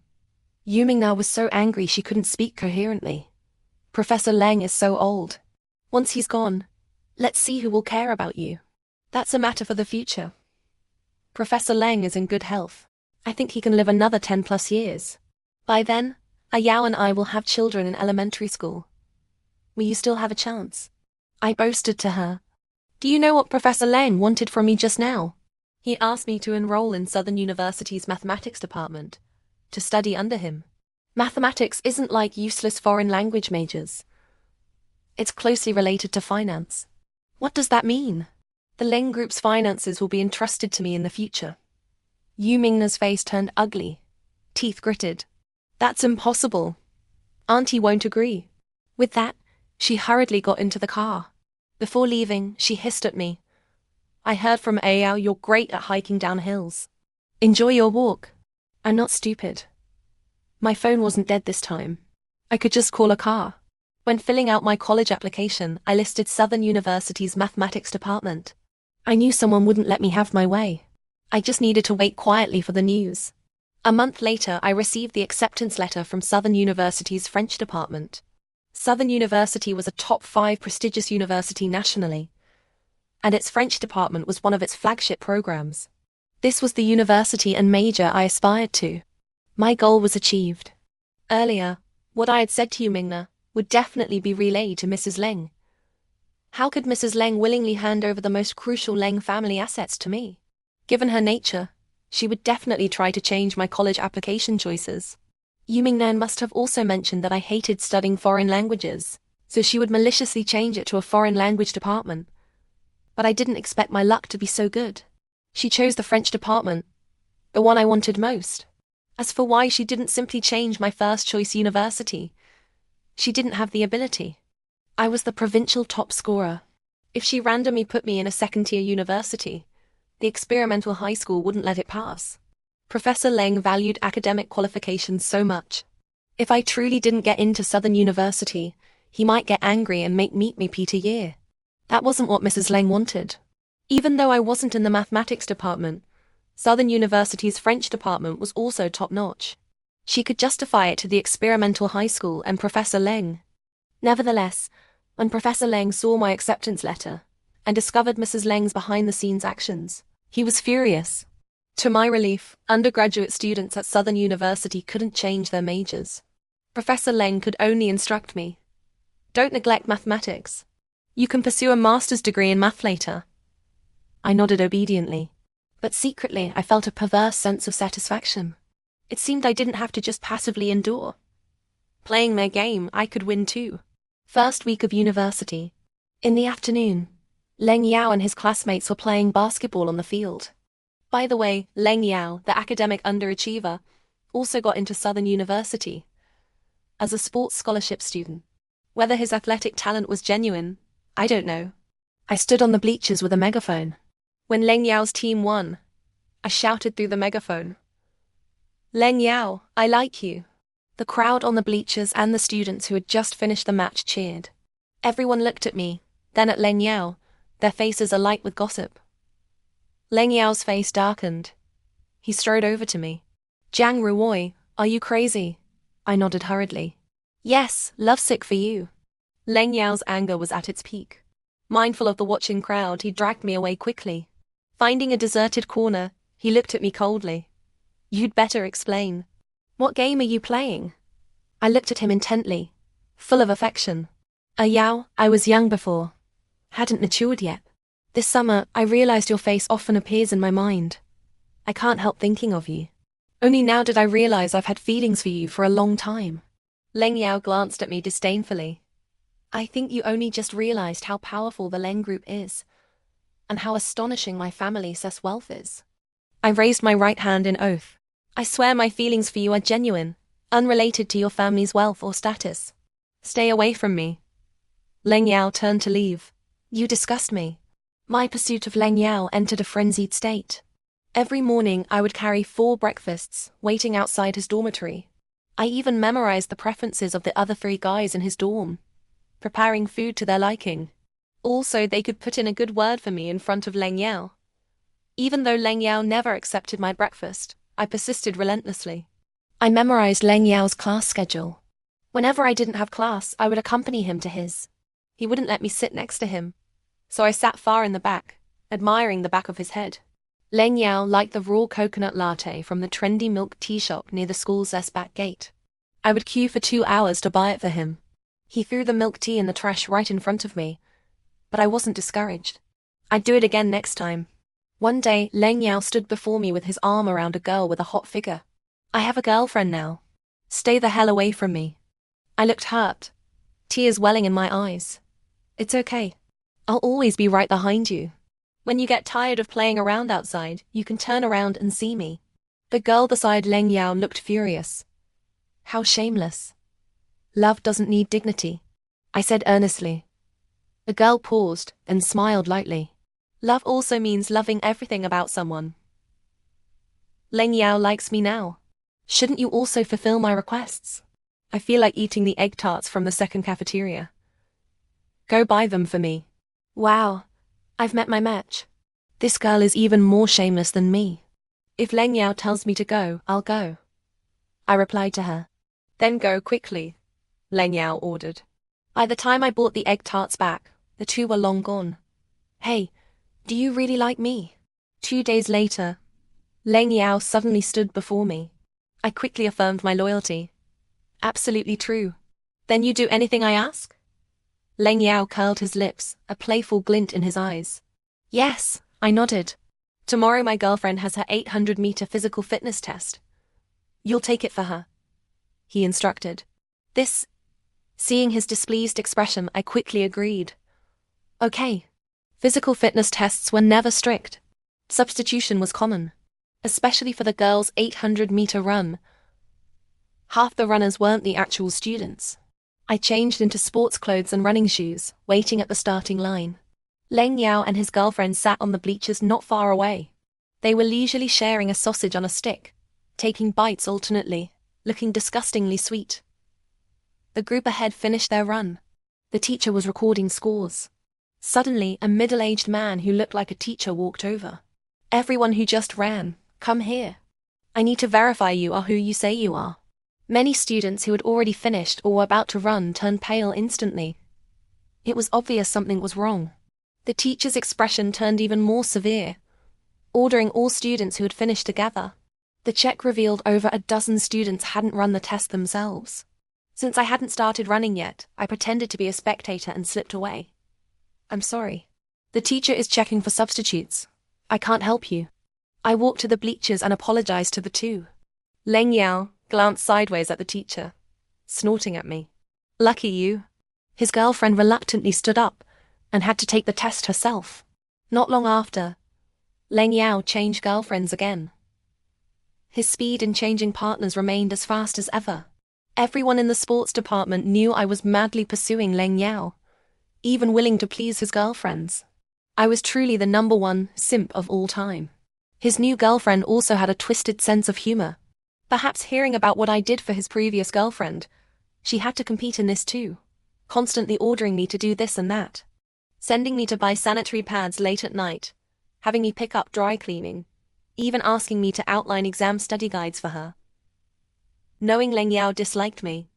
A: Mingna was so angry she couldn't speak coherently. Professor Leng is so old. Once he's gone, let's see who will care about you. That's a matter for the future. Professor Leng is in good health. I think he can live another 10+ years. By then, Ayao and I will have children in elementary school. Will you still have a chance? I boasted to her. Do you know what Professor Leng wanted from me just now? He asked me to enroll in Southern University's mathematics department, to study under him. Mathematics isn't like useless foreign language majors. It's closely related to finance. What does that mean? The The Leng Group's finances will be entrusted to me in the future. Yu Mingna's face turned ugly. Teeth gritted. That's impossible. Auntie won't agree. With that, she hurriedly got into the car. Before leaving, she hissed at me. I heard from Ayao you're great at hiking down hills. Enjoy your walk. I'm not stupid. My phone wasn't dead this time. I could just call a car. When filling out my college application, I listed Southern University's mathematics department. I knew someone wouldn't let me have my way. I just needed to wait quietly for the news. A month later, I received the acceptance letter from Southern University's French department. Southern University was a top 5 prestigious university nationally, and its French department was one of its flagship programs. This was the university and major I aspired to. My goal was achieved. Earlier, what I had said to you, Mingna, would definitely be relayed to Mrs. Leng. How could Mrs. Leng willingly hand over the most crucial Leng family assets to me? Given her nature, she would definitely try to change my college application choices. Yu Mingnan must have also mentioned that I hated studying foreign languages, so she would maliciously change it to a foreign language department. But I didn't expect my luck to be so good. She chose the French department, the one I wanted most. As for why she didn't simply change my first choice university, she didn't have the ability. I was the provincial top scorer. If she randomly put me in a second-tier university, the experimental high school wouldn't let it pass. Professor Leng valued academic qualifications so much. If I truly didn't get into Southern University, he might get angry and make me repeat a year. That wasn't what Mrs. Leng wanted. Even though I wasn't in the mathematics department, Southern University's French department was also top-notch. She could justify it to the experimental high school and Professor Leng. Nevertheless, when Professor Leng saw my acceptance letter and discovered Mrs. Leng's behind-the-scenes actions, he was furious. To my relief, undergraduate students at Southern University couldn't change their majors. Professor Leng could only instruct me. Don't neglect mathematics. You can pursue a master's degree in math later. I nodded obediently, but secretly I felt a perverse sense of satisfaction. It seemed I didn't have to just passively endure. Playing their game, I could win too. First week of university. In the afternoon, Leng Yao and his classmates were playing basketball on the field. By the way, Leng Yao, the academic underachiever, also got into Southern University as a sports scholarship student. Whether his athletic talent was genuine, I don't know. I stood on the bleachers with a megaphone. When Leng Yao's team won, I shouted through the megaphone, "Leng Yao, I like you." The crowd on the bleachers and the students who had just finished the match cheered. Everyone looked at me, then at Leng Yao, their faces alight with gossip. Leng Yao's face darkened. He strode over to me. "Jiang Ruoi, are you crazy?" I nodded hurriedly. "Yes, lovesick for you." Leng Yao's anger was at its peak. Mindful of the watching crowd, he dragged me away quickly. Finding a deserted corner, he looked at me coldly. "You'd better explain. What game are you playing?" I looked at him intently, full of affection. "Yao, I was young before. Hadn't matured yet. This summer, I realized your face often appears in my mind. I can't help thinking of you. Only now did I realize I've had feelings for you for a long time." Leng Yao glanced at me disdainfully. "I think you only just realized how powerful the Leng Group is, and how astonishing my family's wealth is." I raised my right hand in oath. "I swear my feelings for you are genuine, unrelated to your family's wealth or status. Stay away from me." Leng Yao turned to leave. "You disgust me." My pursuit of Leng Yao entered a frenzied state. Every morning I would carry 4 breakfasts, waiting outside his dormitory. I even memorized the preferences of the other 3 guys in his dorm, preparing food to their liking. Also, they could put in a good word for me in front of Leng Yao. Even though Leng Yao never accepted my breakfast, I persisted relentlessly. I memorized Leng Yao's class schedule. Whenever I didn't have class, I would accompany him to his. He wouldn't let me sit next to him, so I sat far in the back, admiring the back of his head. Leng Yao liked the raw coconut latte from the trendy milk tea shop near the school's back gate. I would queue for 2 hours to buy it for him. He threw the milk tea in the trash right in front of me, but I wasn't discouraged. I'd do it again next time. One day, Leng Yao stood before me with his arm around a girl with a hot figure. "I have a girlfriend now. Stay the hell away from me." I looked hurt, tears welling in my eyes. "It's okay. I'll always be right behind you." When you get tired of playing around outside, you can turn around and see me. The girl beside Leng Yao looked furious. How shameless. Love doesn't need dignity, I said earnestly. The girl paused and smiled lightly. Love also means loving everything about someone. Leng Yao likes me now. Shouldn't you also fulfill my requests? I feel like eating the egg tarts from the second cafeteria. Go buy them for me. Wow, I've met my match. This girl is even more shameless than me. If Leng Yao tells me to go, I'll go, I replied to her. Then go quickly, Leng Yao ordered. By the time I brought the egg tarts back, the two were long gone. Hey, do you really like me? 2 days later, Leng Yao suddenly stood before me. I quickly affirmed my loyalty. Absolutely true. Then you do anything I ask? Leng Yao curled his lips, a playful glint in his eyes. Yes, I nodded. Tomorrow my girlfriend has her 800-meter physical fitness test. You'll take it for her, he instructed. Seeing his displeased expression, I quickly agreed. Okay. Physical fitness tests were never strict. Substitution was common, especially for the girls' 800-meter run. Half the runners weren't the actual students. I changed into sports clothes and running shoes, waiting at the starting line. Leng Yao and his girlfriend sat on the bleachers not far away. They were leisurely sharing a sausage on a stick, taking bites alternately, looking disgustingly sweet. The group ahead finished their run. The teacher was recording scores. Suddenly, a middle-aged man who looked like a teacher walked over. Everyone who just ran, come here. I need to verify you are who you say you are. Many students who had already finished or were about to run turned pale instantly. It was obvious something was wrong. The teacher's expression turned even more severe, ordering all students who had finished to gather. The check revealed over a dozen students hadn't run the test themselves. Since I hadn't started running yet, I pretended to be a spectator and slipped away. I'm sorry. The teacher is checking for substitutes. I can't help you. I walked to the bleachers and apologized to the two. Leng Yao glanced sideways at the teacher, snorting at me. Lucky you. His girlfriend reluctantly stood up and had to take the test herself. Not long after, Leng Yao changed girlfriends again. His speed in changing partners remained as fast as ever. Everyone in the sports department knew I was madly pursuing Leng Yao, even willing to please his girlfriends. I was truly the #1 simp of all time. His new girlfriend also had a twisted sense of humor. Perhaps hearing about what I did for his previous girlfriend, she had to compete in this too, constantly ordering me to do this and that, sending me to buy sanitary pads late at night, having me pick up dry cleaning, even asking me to outline exam study guides for her. Knowing Leng Yao disliked me,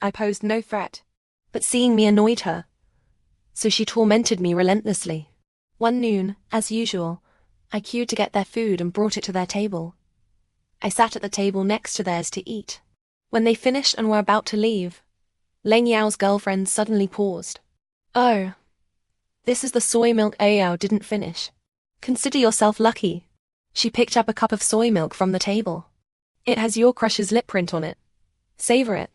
A: I posed no threat, but seeing me annoyed her, so she tormented me relentlessly. One noon, as usual, I queued to get their food and brought it to their table. I sat at the table next to theirs to eat. When they finished and were about to leave, Leng Yao's girlfriend suddenly paused. Oh, this is the soy milk Yao didn't finish. Consider yourself lucky. She picked up a cup of soy milk from the table. It has your crush's lip print on it. Savor it.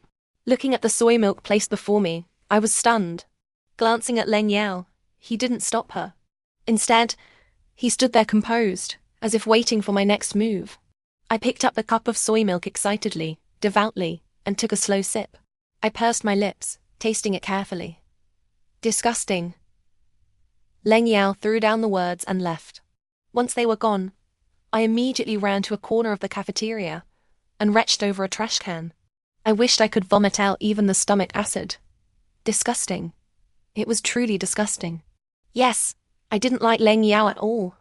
A: Looking at the soy milk placed before me, I was stunned. Glancing at Leng Yao, he didn't stop her. Instead, he stood there composed, as if waiting for my next move. I picked up the cup of soy milk excitedly, devoutly, and took a slow sip. I pursed my lips, tasting it carefully. Disgusting. Leng Yao threw down the words and left. Once they were gone, I immediately ran to a corner of the cafeteria and retched over a trash can. I wished I could vomit out even the stomach acid. Disgusting. It was truly disgusting. Yes, I didn't like Leng Yao at all.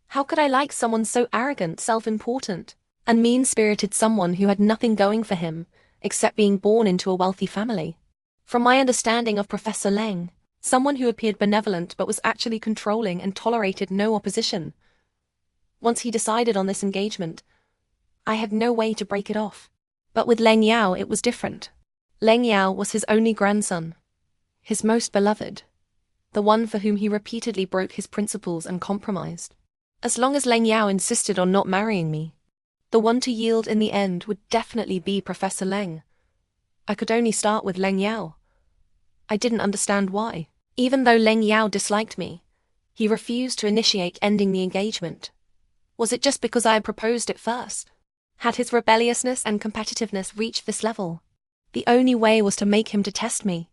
A: How could I like someone so arrogant, self-important, and mean-spirited, someone who had nothing going for him except being born into a wealthy family? From my understanding of Professor Leng, someone who appeared benevolent but was actually controlling and tolerated no opposition. Once he decided on this engagement, I had no way to break it off. But with Leng Yao it was different. Leng Yao was his only grandson, his most beloved, the one for whom he repeatedly broke his principles and compromised. As long as Leng Yao insisted on not marrying me, the one to yield in the end would definitely be Professor Leng. I could only start with Leng Yao. I didn't understand why. Even though Leng Yao disliked me, He refused to initiate ending the engagement. Was it just because I had proposed it first? Had his rebelliousness and competitiveness reached this level? The only way was to make him detest me.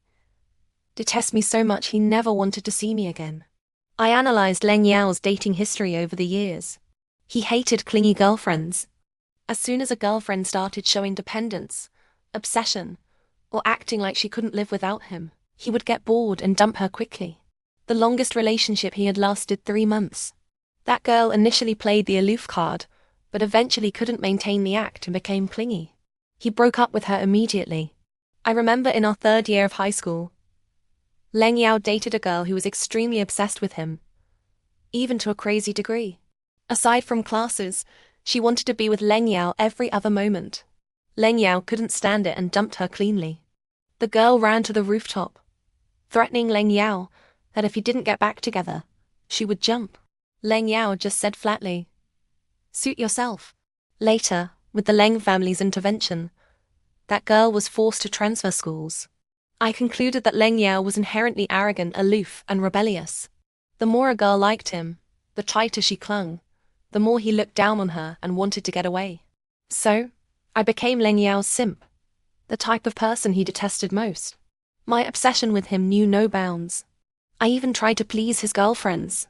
A: Detest me so much he never wanted to see me again. I analyzed Leng Yao's dating history over the years. He hated clingy girlfriends. As soon as a girlfriend started showing dependence, obsession, or acting like she couldn't live without him, he would get bored and dump her quickly. The longest relationship he had lasted 3 months. That girl initially played the aloof card, but eventually couldn't maintain the act and became clingy. He broke up with her immediately. I remember in our 3rd year of high school, Leng Yao dated a girl who was extremely obsessed with him, even to a crazy degree. Aside from classes, she wanted to be with Leng Yao every other moment. Leng Yao couldn't stand it and dumped her cleanly. The girl ran to the rooftop, threatening Leng Yao that if he didn't get back together, she would jump. Leng Yao just said flatly, "Suit yourself." Later, with the Leng family's intervention, that girl was forced to transfer schools. I concluded that Leng Yao was inherently arrogant, aloof, and rebellious. The more a girl liked him, the tighter she clung, the more he looked down on her and wanted to get away. So, I became Leng Yao's simp, the type of person he detested most. My obsession with him knew no bounds. I even tried to please his girlfriends.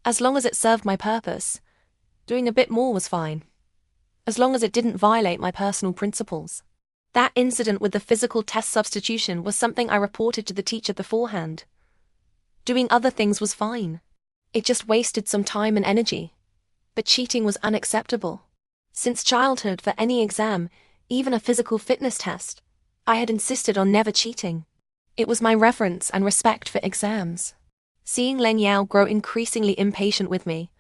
A: As long as it served my purpose, doing a bit more was fine. As long as it didn't violate my personal principles. That incident with the physical test substitution was something I reported to the teacher beforehand. Doing other things was fine. It just wasted some time and energy. But cheating was unacceptable. Since childhood, for any exam, even a physical fitness test, I had insisted on never cheating. It was my reverence and respect for exams. Seeing Leng Yao grow increasingly impatient with me,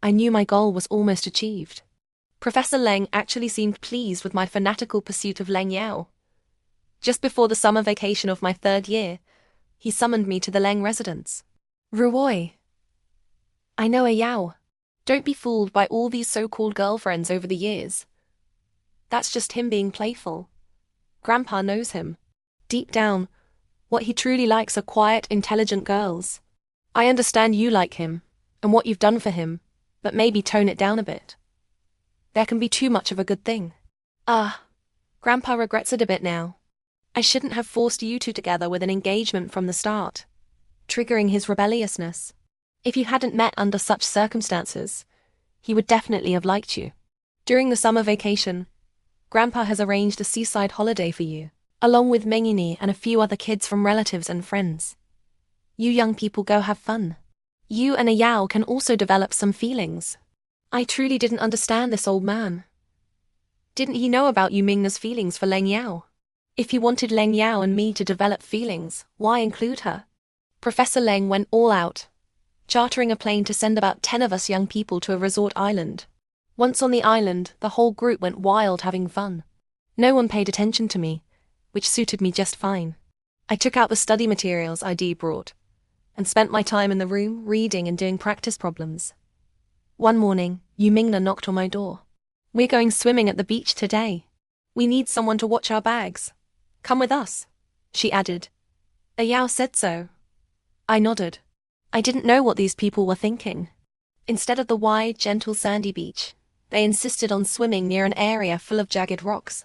A: I knew my goal was almost achieved. Professor Leng actually seemed pleased with my fanatical pursuit of Leng Yao. Just before the summer vacation of my 3rd year, he summoned me to the Leng residence. "Ruoi, I know a Yao. Don't be fooled by all these so-called girlfriends over the years. That's just him being playful. Grandpa knows him. Deep down, what he truly likes are quiet, intelligent girls. I understand you like him, and what you've done for him, but maybe tone it down a bit. There can be too much of a good thing." Grandpa regrets it a bit now. I shouldn't have forced you two together with an engagement from the start, triggering his rebelliousness. If you hadn't met under such circumstances, he would definitely have liked you. During the summer vacation, Grandpa has arranged a seaside holiday for you, along with Mengini and a few other kids from relatives and friends. You young people go have fun. You and a Yao can also develop some feelings. I truly didn't understand this old man. Didn't he know about Yu Mingna's feelings for Leng Yao? If he wanted Leng Yao and me to develop feelings, why include her? Professor Leng went all out, chartering a plane to send about 10 of us young people to a resort island. Once on the island, the whole group went wild having fun. No one paid attention to me, which suited me just fine. I took out the study materials ID brought, and spent my time in the room reading and doing practice problems. One morning, Yu Mingna knocked on my door. "We're going swimming at the beach today. We need someone to watch our bags. Come with us," she added. "A Yao said so." I nodded. I didn't know what these people were thinking. Instead of the wide, gentle sandy beach, they insisted on swimming near an area full of jagged rocks.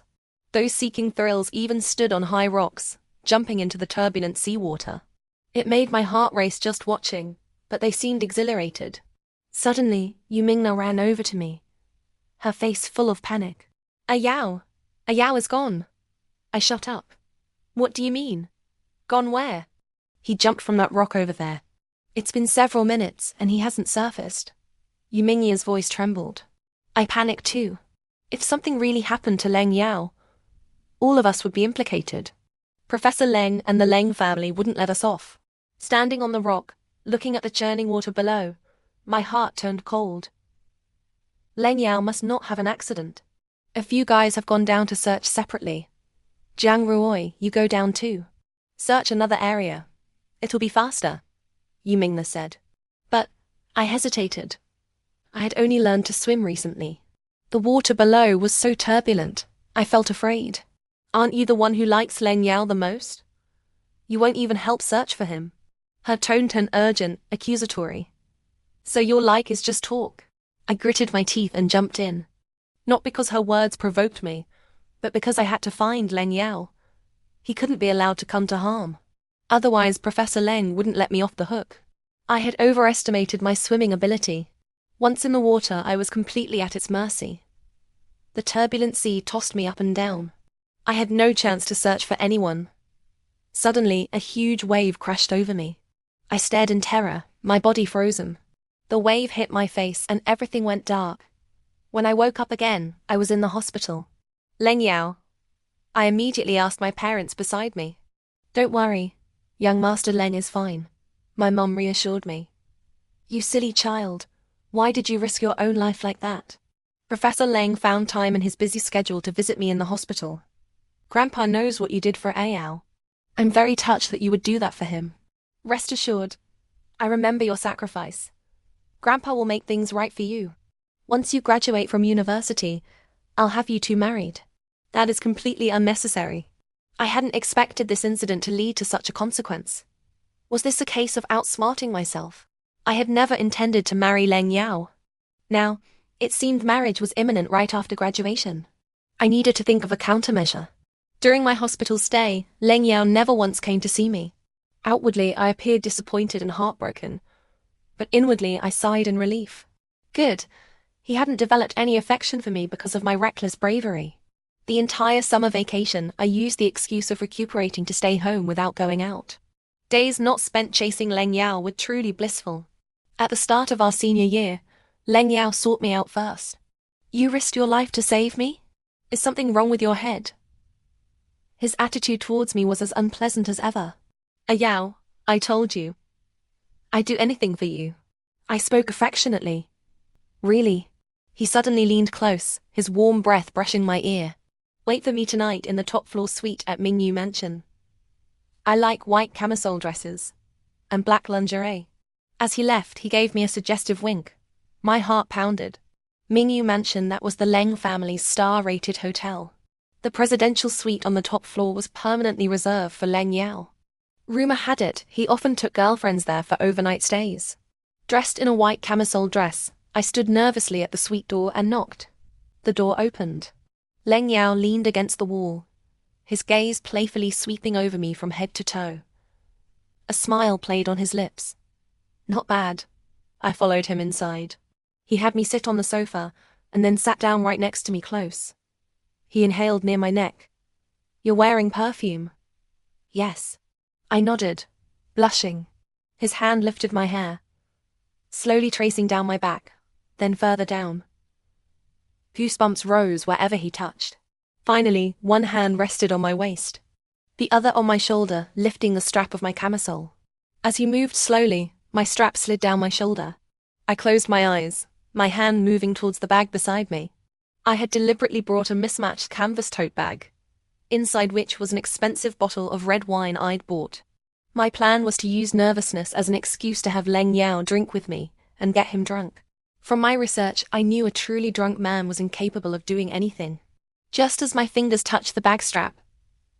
A: Those seeking thrills even stood on high rocks, jumping into the turbulent seawater. It made my heart race just watching, but they seemed exhilarated. Suddenly, Yu Mingna ran over to me, her face full of panic. A Yao is gone." I shut up. "What do you mean? Gone where?" "He jumped from that rock over there. It's been several minutes and he hasn't surfaced." Yu Mingya's voice trembled. I panicked too. If something really happened to Leng Yao, all of us would be implicated. Professor Leng and the Leng family wouldn't let us off. Standing on the rock, looking at the churning water below, my heart turned cold. Leng Yao must not have an accident. A few guys have gone down to search separately. "Jiang Ruoi, you go down too. Search another area. It'll be faster," Yu Mingna said. But I hesitated. I had only learned to swim recently. The water below was so turbulent, I felt afraid. "Aren't you the one who likes Leng Yao the most? You won't even help search for him." Her tone turned urgent, accusatory. So your like is just talk? I gritted my teeth and jumped in. Not because her words provoked me, but because I had to find Leng Yao. He couldn't be allowed to come to harm. Otherwise, Professor Leng wouldn't let me off the hook. I had overestimated my swimming ability. Once in the water, I was completely at its mercy. The turbulent sea tossed me up and down. I had no chance to search for anyone. Suddenly, a huge wave crashed over me. I stared in terror, my body frozen. The wave hit my face and everything went dark. When I woke up again, I was in the hospital. Leng Yao. I immediately asked my parents beside me. Don't worry, young Master Leng is fine, my mum reassured me. You silly child, why did you risk your own life like that? Professor Leng found time in his busy schedule to visit me in the hospital. Grandpa knows what you did for Ayao. I'm very touched that you would do that for him. Rest assured, I remember your sacrifice. Grandpa will make things right for you. Once you graduate from university, I'll have you two married. That is completely unnecessary. I hadn't expected this incident to lead to such a consequence. Was this a case of outsmarting myself? I had never intended to marry Leng Yao. Now, it seemed marriage was imminent right after graduation. I needed to think of a countermeasure. During my hospital stay, Leng Yao never once came to see me. Outwardly, I appeared disappointed and heartbroken, but inwardly I sighed in relief. Good. He hadn't developed any affection for me because of my reckless bravery. The entire summer vacation, I used the excuse of recuperating to stay home without going out. Days not spent chasing Leng Yao were truly blissful. At the start of our senior year, Leng Yao sought me out first. You risked your life to save me? Is something wrong with your head? His attitude towards me was as unpleasant as ever. Yao, I told you. I'd do anything for you. I spoke affectionately. Really? He suddenly leaned close, his warm breath brushing my ear. Wait for me tonight in the top-floor suite at Mingyu Mansion. I like white camisole dresses. And black lingerie. As he left, he gave me a suggestive wink. My heart pounded. Mingyu Mansion, that was the Leng family's star-rated hotel. The presidential suite on the top floor was permanently reserved for Leng Yao. Rumor had it, he often took girlfriends there for overnight stays. Dressed in a white camisole dress, I stood nervously at the suite door and knocked. The door opened. Leng Yao leaned against the wall, his gaze playfully sweeping over me from head to toe. A smile played on his lips. Not bad. I followed him inside. He had me sit on the sofa, and then sat down right next to me close. He inhaled near my neck. You're wearing perfume? Yes. I nodded, blushing. His hand lifted my hair, slowly tracing down my back, then further down. Goosebumps rose wherever he touched. Finally, one hand rested on my waist, the other on my shoulder, lifting the strap of my camisole. As he moved slowly, my strap slid down my shoulder. I closed my eyes, my hand moving towards the bag beside me. I had deliberately brought a mismatched canvas tote bag, inside which was an expensive bottle of red wine I'd bought. My plan was to use nervousness as an excuse to have Leng Yao drink with me and get him drunk. From my research, I knew a truly drunk man was incapable of doing anything. Just as my fingers touched the bag strap,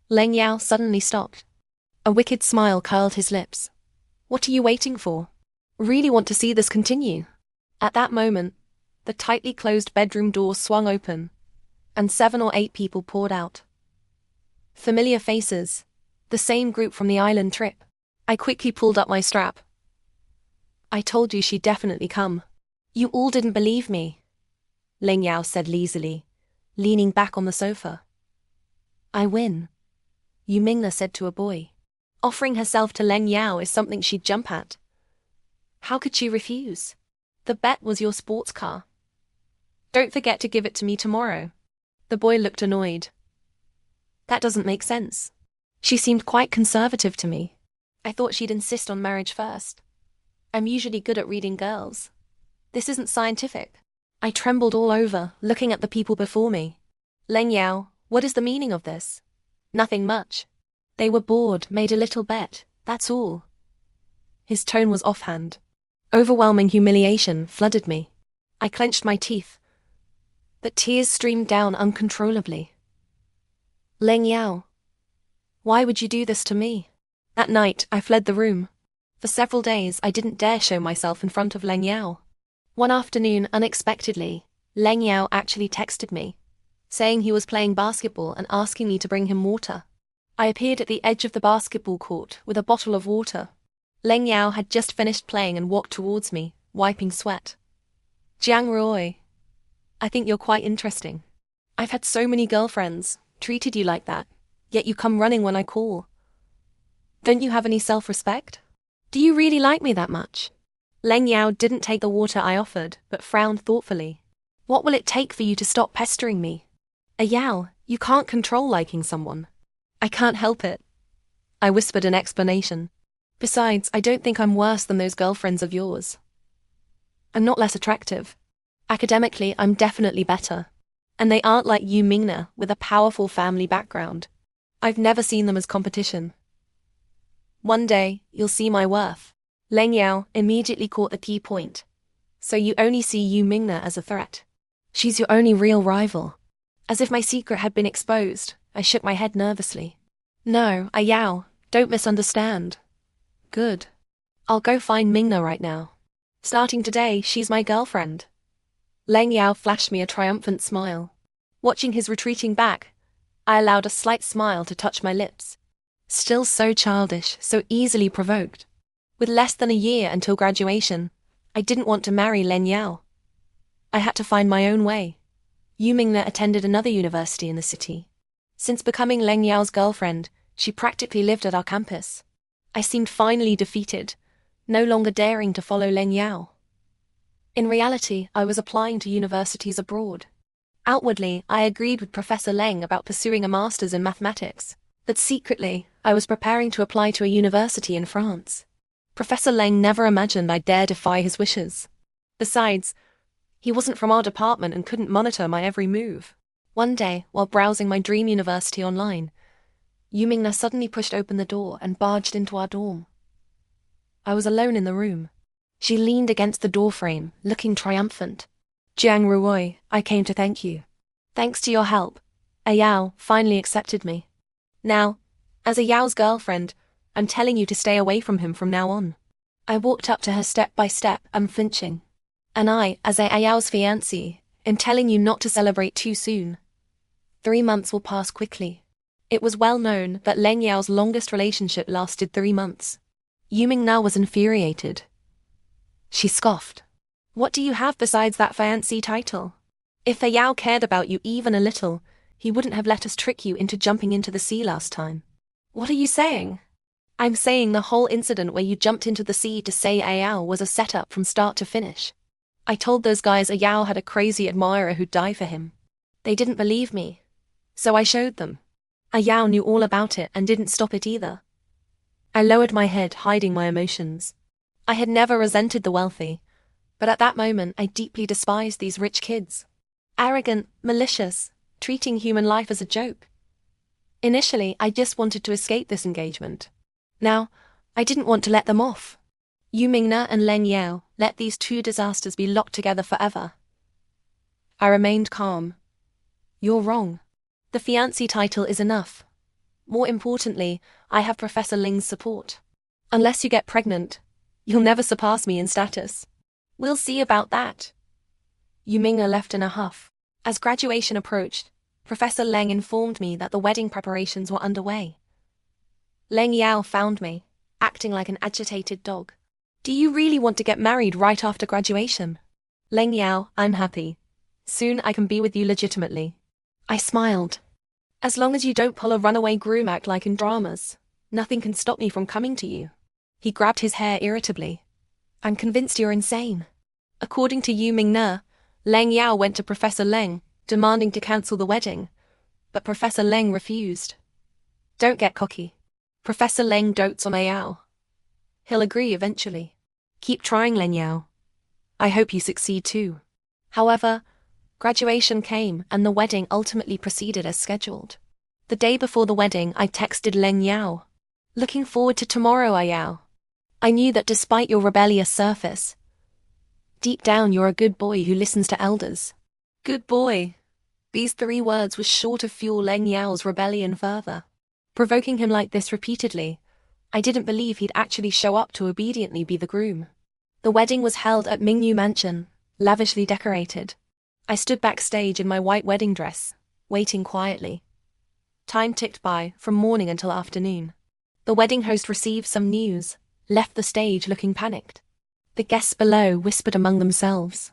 A: Leng Yao suddenly stopped. A wicked smile curled his lips. What are you waiting for? Really want to see this continue? At that moment, the tightly closed bedroom door swung open, and 7 or 8 people poured out. Familiar faces, the same group from the island trip. I quickly pulled up my strap. I told you she'd definitely come. You all didn't believe me, Leng Yao said lazily, leaning back on the sofa. I win, Yu Mingna said to a boy. Offering herself to Leng Yao is something she'd jump at. How could she refuse? The bet was your sports car. Don't forget to give it to me tomorrow. The boy looked annoyed. That doesn't make sense. She seemed quite conservative to me. I thought she'd insist on marriage first. I'm usually good at reading girls. This isn't scientific. I trembled all over, looking at the people before me. Leng Yao, what is the meaning of this? Nothing much. They were bored, made a little bet, that's all. His tone was offhand. Overwhelming humiliation flooded me. I clenched my teeth, but tears streamed down uncontrollably. Leng Yao, why would you do this to me? That night, I fled the room. For several days, I didn't dare show myself in front of Leng Yao. One afternoon, unexpectedly, Leng Yao actually texted me, saying he was playing basketball and asking me to bring him water. I appeared at the edge of the basketball court with a bottle of water. Leng Yao had just finished playing and walked towards me, wiping sweat. Jiang Ruoi, I think you're quite interesting. I've had so many girlfriends, treated you like that, yet you come running when I call. Don't you have any self-respect? Do you really like me that much? Leng Yao didn't take the water I offered, but frowned thoughtfully. What will it take for you to stop pestering me? Yao, you can't control liking someone. I can't help it. I whispered an explanation. Besides, I don't think I'm worse than those girlfriends of yours. I'm not less attractive. Academically, I'm definitely better. And they aren't like you, Mingna, with a powerful family background. I've never seen them as competition. One day, you'll see my worth. Leng Yao immediately caught the key point. So you only see Yu Mingna as a threat. She's your only real rival. As if my secret had been exposed, I shook my head nervously. No, Yao, don't misunderstand. Good. I'll go find Mingna right now. Starting today, she's my girlfriend. Leng Yao flashed me a triumphant smile. Watching his retreating back, I allowed a slight smile to touch my lips. Still so childish, so easily provoked. With less than a year until graduation, I didn't want to marry Leng Yao. I had to find my own way. Yu Mingna attended another university in the city. Since becoming Leng Yao's girlfriend, she practically lived at our campus. I seemed finally defeated, no longer daring to follow Leng Yao. In reality, I was applying to universities abroad. Outwardly, I agreed with Professor Leng about pursuing a master's in mathematics, but secretly, I was preparing to apply to a university in France. Professor Leng never imagined I'd dare defy his wishes. Besides, he wasn't from our department and couldn't monitor my every move. One day, while browsing my dream university online, Yu Mingna suddenly pushed open the door and barged into our dorm. I was alone in the room. She leaned against the doorframe, looking triumphant. Jiang Ruoi, I came to thank you. Thanks to your help, Yao finally accepted me. Now, as Yao's girlfriend, I'm telling you to stay away from him from now on. I walked up to her step by step, unflinching. And I, as Yao's fiancé, am telling you not to celebrate too soon. 3 months will pass quickly. It was well known that Leng Yao's longest relationship lasted 3 months. Yu Mingna was infuriated. She scoffed. What do you have besides that fiancé title? If Yao cared about you even a little, he wouldn't have let us trick you into jumping into the sea last time. What are you saying? I'm saying the whole incident where you jumped into the sea to say Yao was a setup from start to finish. I told those guys Yao had a crazy admirer who'd die for him. They didn't believe me. So I showed them. Yao knew all about it and didn't stop it either. I lowered my head, hiding my emotions. I had never resented the wealthy, but at that moment I deeply despised these rich kids. Arrogant, malicious, treating human life as a joke. Initially, I just wanted to escape this engagement. Now, I didn't want to let them off. Yu Mingna and Leng Yao let these two disasters be locked together forever. I remained calm. You're wrong. The fiancé title is enough. More importantly, I have Professor Ling's support. Unless you get pregnant, you'll never surpass me in status. We'll see about that. Yu Mingna left in a huff. As graduation approached, Professor Leng informed me that the wedding preparations were underway. Leng Yao found me, acting like an agitated dog. Do you really want to get married right after graduation? Leng Yao, I'm happy. Soon I can be with you legitimately. I smiled. As long as you don't pull a runaway groom act like in dramas, nothing can stop me from coming to you. He grabbed his hair irritably. I'm convinced you're insane. According to Yu Mingna, Leng Yao went to Professor Leng, demanding to cancel the wedding, but Professor Leng refused. Don't get cocky. Professor Leng dotes on Yao. He'll agree eventually. Keep trying, Leng Yao. I hope you succeed too. However, graduation came and the wedding ultimately proceeded as scheduled. The day before the wedding, I texted Leng Yao. Looking forward to tomorrow, Yao. I knew that despite your rebellious surface, deep down you're a good boy who listens to elders. Good boy. These 3 words were sure to fuel Leng Yao's rebellion further. Provoking him like this repeatedly, I didn't believe he'd actually show up to obediently be the groom. The wedding was held at Mingyu Mansion, lavishly decorated. I stood backstage in my white wedding dress, waiting quietly. Time ticked by, from morning until afternoon. The wedding host received some news, left the stage looking panicked. The guests below whispered among themselves.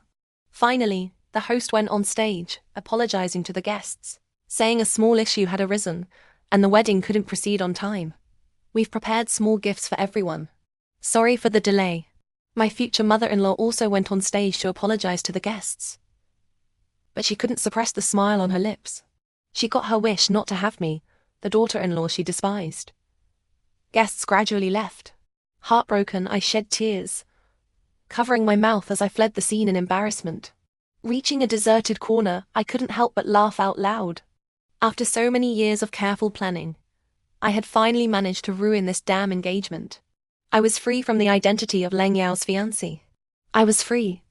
A: Finally, the host went on stage, apologizing to the guests, saying a small issue had arisen, and the wedding couldn't proceed on time. We've prepared small gifts for everyone. Sorry for the delay. My future mother-in-law also went on stage to apologize to the guests. But she couldn't suppress the smile on her lips. She got her wish not to have me, the daughter-in-law she despised. Guests gradually left. Heartbroken, I shed tears, covering my mouth as I fled the scene in embarrassment. Reaching a deserted corner, I couldn't help but laugh out loud. After so many years of careful planning, I had finally managed to ruin this damn engagement. I was free from the identity of Leng Yao's fiancé. I was free.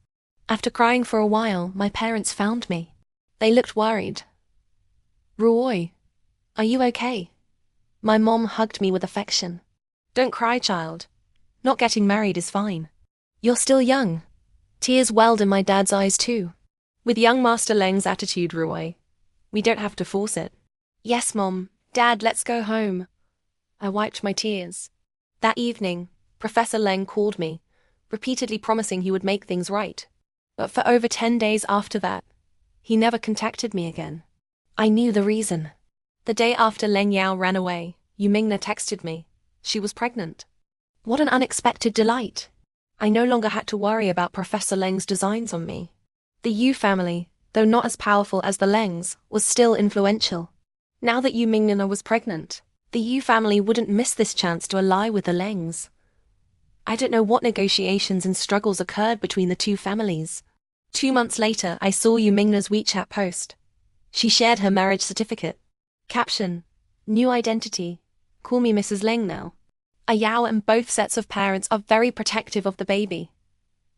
A: After crying for a while, my parents found me. They looked worried. "Ruoy, are you okay?" My mom hugged me with affection. "Don't cry, child. Not getting married is fine. You're still young." Tears welled in my dad's eyes too. With young Master Leng's attitude, Ruoy, we don't have to force it. "Yes, Mom. Dad, let's go home." I wiped my tears. That evening, Professor Leng called me, repeatedly promising he would make things right. But for over 10 days after that, he never contacted me again. I knew the reason. The day after Leng Yao ran away, Yumingna texted me. She was pregnant. What an unexpected delight. I no longer had to worry about Professor Leng's designs on me. The Yu family, though not as powerful as the Lengs, was still influential. Now that Yumingna was pregnant, the Yu family wouldn't miss this chance to ally with the Lengs. I don't know what negotiations and struggles occurred between the two families. 2 months later, I saw Yumingna's WeChat post. She shared her marriage certificate. Caption: "New identity. Call me Mrs. Leng now." Yao and both sets of parents are very protective of the baby.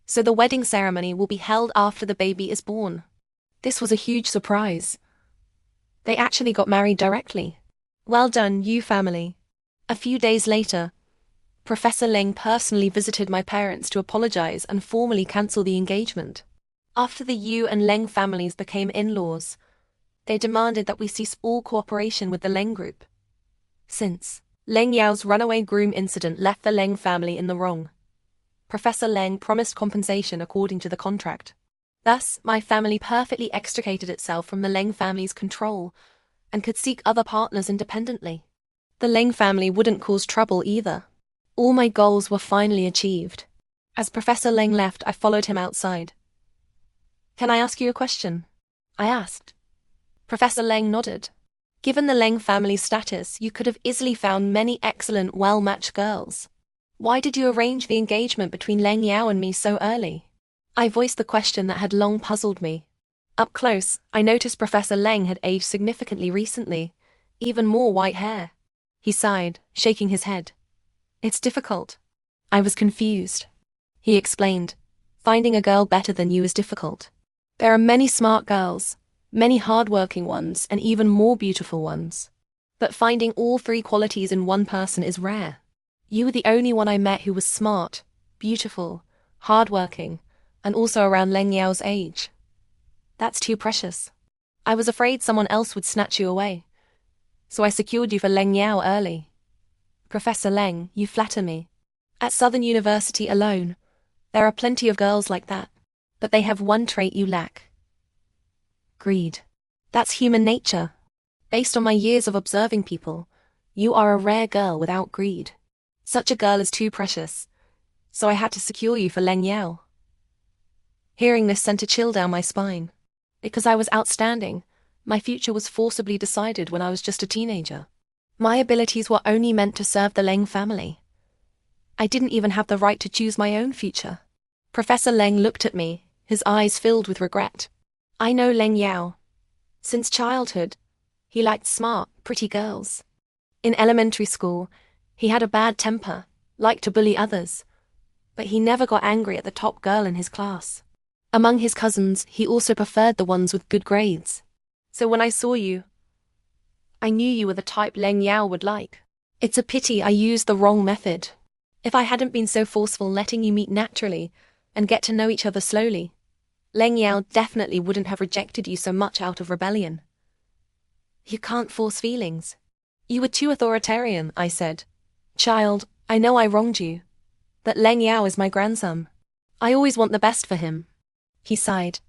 A: So the wedding ceremony will be held after the baby is born. This was a huge surprise. They actually got married directly. Well done, Yu family. A few days later, Professor Leng personally visited my parents to apologize and formally cancel the engagement. After the Yu and Leng families became in-laws, they demanded that we cease all cooperation with the Leng group. Since Leng Yao's runaway groom incident left the Leng family in the wrong, Professor Leng promised compensation according to the contract. Thus, my family perfectly extricated itself from the Leng family's control and could seek other partners independently. The Leng family wouldn't cause trouble either. All my goals were finally achieved. As Professor Leng left, I followed him outside. "Can I ask you a question?" I asked. Professor Leng nodded. "Given the Leng family's status, you could have easily found many excellent, well-matched girls. Why did you arrange the engagement between Leng Yao and me so early?" I voiced the question that had long puzzled me. Up close, I noticed Professor Leng had aged significantly recently, even more white hair. He sighed, shaking his head. "It's difficult." I was confused. He explained, "Finding a girl better than you is difficult. There are many smart girls, many hard-working ones, and even more beautiful ones. But finding all three qualities in one person is rare. You were the only one I met who was smart, beautiful, hard-working, and also around Leng Yao's age. That's too precious. I was afraid someone else would snatch you away. So I secured you for Leng Yao early." "Professor Leng, you flatter me. At Southern University alone, there are plenty of girls like that. But they have one trait you lack. Greed. That's human nature. Based on my years of observing people, you are a rare girl without greed. Such a girl is too precious. So I had to secure you for Leng Yao." Hearing this sent a chill down my spine. Because I was outstanding, my future was forcibly decided when I was just a teenager. My abilities were only meant to serve the Leng family. I didn't even have the right to choose my own future. Professor Leng looked at me, his eyes filled with regret. "I know Leng Yao. Since childhood, he liked smart, pretty girls. In elementary school, he had a bad temper, liked to bully others. But he never got angry at the top girl in his class. Among his cousins, he also preferred the ones with good grades. So when I saw you, I knew you were the type Leng Yao would like." It's a pity I used the wrong method. If I hadn't been so forceful letting you meet naturally and get to know each other slowly, Leng Yao definitely wouldn't have rejected you so much out of rebellion. You can't force feelings. You were too authoritarian, I said. Child, I know I wronged you. But Leng Yao is my grandson. I always want the best for him. He sighed.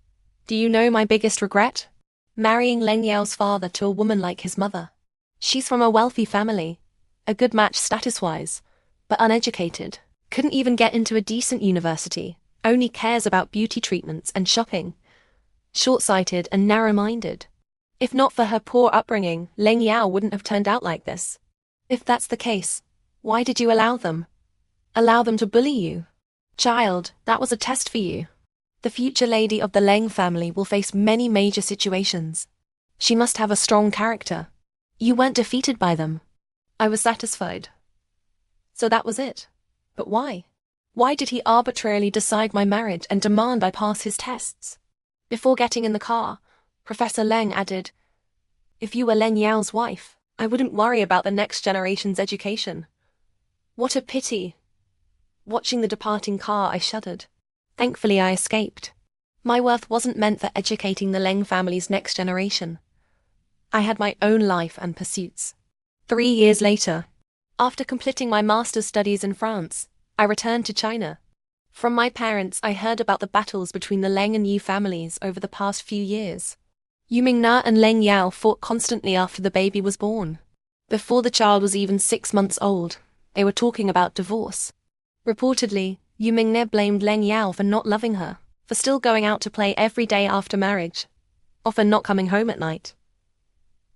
A: Do you know my biggest regret? Marrying Leng Yao's father to a woman like his mother. She's from a wealthy family, a good match status-wise, but uneducated. Couldn't even get into a decent university, only cares about beauty treatments and shopping. Short-sighted and narrow-minded. If not for her poor upbringing, Leng Yao wouldn't have turned out like this. If that's the case, why did you allow them? Allow them to bully you? Child, that was a test for you. The future lady of the Leng family will face many major situations. She must have a strong character. You weren't defeated by them. I was satisfied. So that was it. But why? Why did he arbitrarily decide my marriage and demand I pass his tests? Before getting in the car, Professor Leng added, if you were Leng Yao's wife, I wouldn't worry about the next generation's education. What a pity. Watching the departing car, I shuddered. Thankfully, I escaped. My worth wasn't meant for educating the Leng family's next generation. I had my own life and pursuits. 3 years later, after completing my master's studies in France, I returned to China. From my parents, I heard about the battles between the Leng and Yu families over the past few years. Yu Mingna and Leng Yao fought constantly after the baby was born. Before the child was even 6 months old, they were talking about divorce. Reportedly, Yu Mingna blamed Leng Yao for not loving her, for still going out to play every day after marriage, often not coming home at night.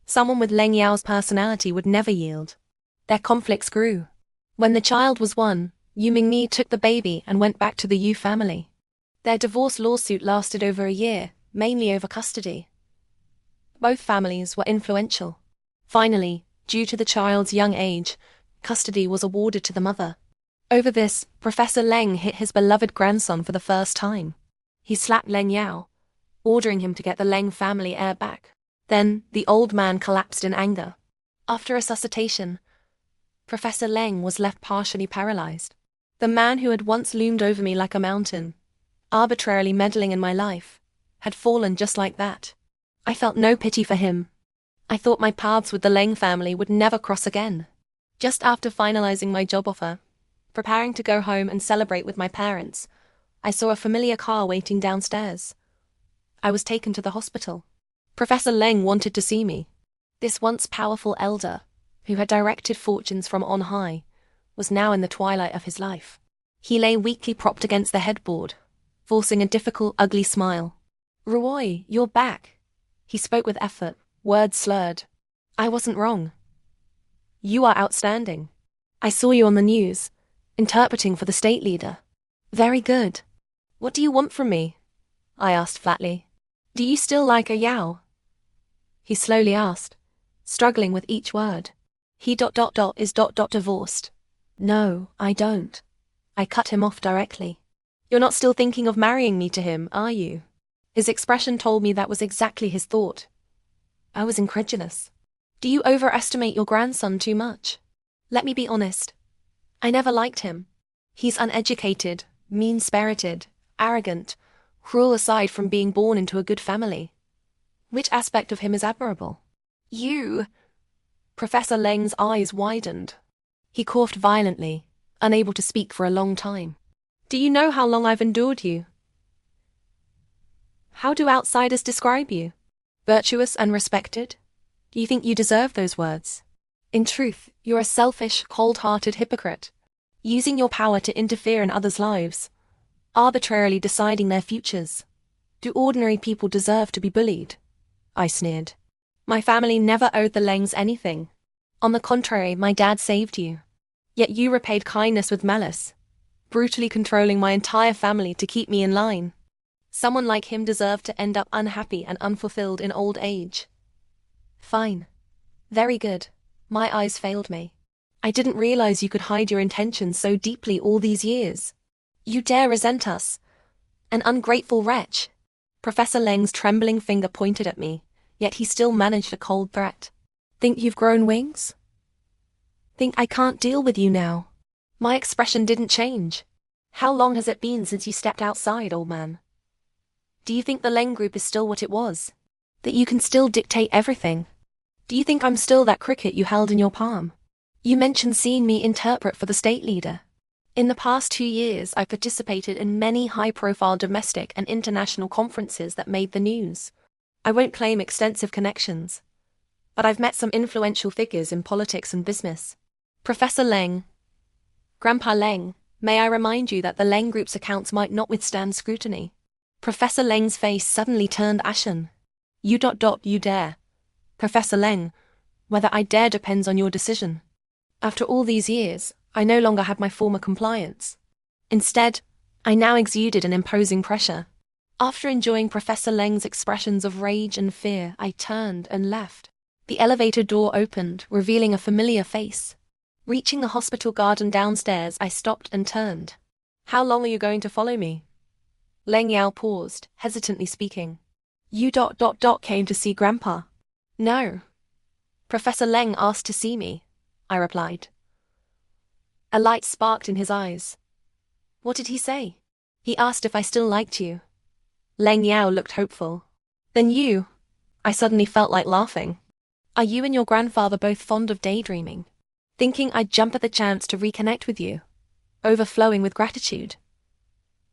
A: Someone with Leng Yao's personality would never yield. Their conflicts grew. When the child was 1, Yu Mingni took the baby and went back to the Yu family. Their divorce lawsuit lasted over a year, mainly over custody. Both families were influential. Finally, due to the child's young age, custody was awarded to the mother. Over this, Professor Leng hit his beloved grandson for the first time. He slapped Leng Yao, ordering him to get the Leng family heir back. Then, the old man collapsed in anger. After resuscitation, Professor Leng was left partially paralyzed. The man who had once loomed over me like a mountain, arbitrarily meddling in my life, had fallen just like that. I felt no pity for him. I thought my paths with the Leng family would never cross again. Just after finalizing my job offer, preparing to go home and celebrate with my parents, I saw a familiar car waiting downstairs. I was taken to the hospital. Professor Leng wanted to see me. This once powerful elder, who had directed fortunes from on high, was now in the twilight of his life. He lay weakly propped against the headboard, forcing a difficult, ugly smile. Ruoy, you're back. He spoke with effort, words slurred. I wasn't wrong. You are outstanding. I saw you on the news, interpreting for the state leader. Very good. What do you want from me? I asked flatly. Do you still like a Yao? He slowly asked, struggling with each word. He is divorced. No, I don't. I cut him off directly. You're not still thinking of marrying me to him, are you? His expression told me that was exactly his thought. I was incredulous. Do you overestimate your grandson too much? Let me be honest. I never liked him. He's uneducated, mean-spirited, arrogant, cruel aside from being born into a good family. Which aspect of him is admirable? You! Professor Leng's eyes widened. He coughed violently, unable to speak for a long time. Do you know how long I've endured you? How do outsiders describe you? Virtuous and respected? Do you think you deserve those words? In truth, you're a selfish, cold-hearted hypocrite, using your power to interfere in others' lives, arbitrarily deciding their futures. Do ordinary people deserve to be bullied? I sneered. My family never owed the Lengs anything. On the contrary, my dad saved you. Yet you repaid kindness with malice, brutally controlling my entire family to keep me in line. Someone like him deserved to end up unhappy and unfulfilled in old age. Fine. Very good. My eyes failed me. I didn't realize you could hide your intentions so deeply all these years. You dare resent us? An ungrateful wretch. Professor Leng's trembling finger pointed at me, yet he still managed a cold threat. Think you've grown wings? Think I can't deal with you now? My expression didn't change. How long has it been since you stepped outside, old man? Do you think the Leng group is still what it was? That you can still dictate everything? Do you think I'm still that cricket you held in your palm? You mentioned seeing me interpret for the state leader. In the past 2 years, I participated in many high-profile domestic and international conferences that made the news. I won't claim extensive connections, but I've met some influential figures in politics and business. Professor Leng. Grandpa Leng, may I remind you that the Leng group's accounts might not withstand scrutiny. Professor Leng's face suddenly turned ashen. You dare. Professor Leng, whether I dare depends on your decision. After all these years, I no longer had my former compliance. Instead, I now exuded an imposing pressure. After enjoying Professor Leng's expressions of rage and fear, I turned and left. The elevator door opened, revealing a familiar face. Reaching the hospital garden downstairs, I stopped and turned. How long are you going to follow me? Leng Yao paused, hesitantly speaking. You came to see Grandpa? No. Professor Leng asked to see me, I replied. A light sparked in his eyes. What did he say? He asked if I still liked you. Leng Yao looked hopeful. Then you? I suddenly felt like laughing. Are you and your grandfather both fond of daydreaming? Thinking I'd jump at the chance to reconnect with you? Overflowing with gratitude?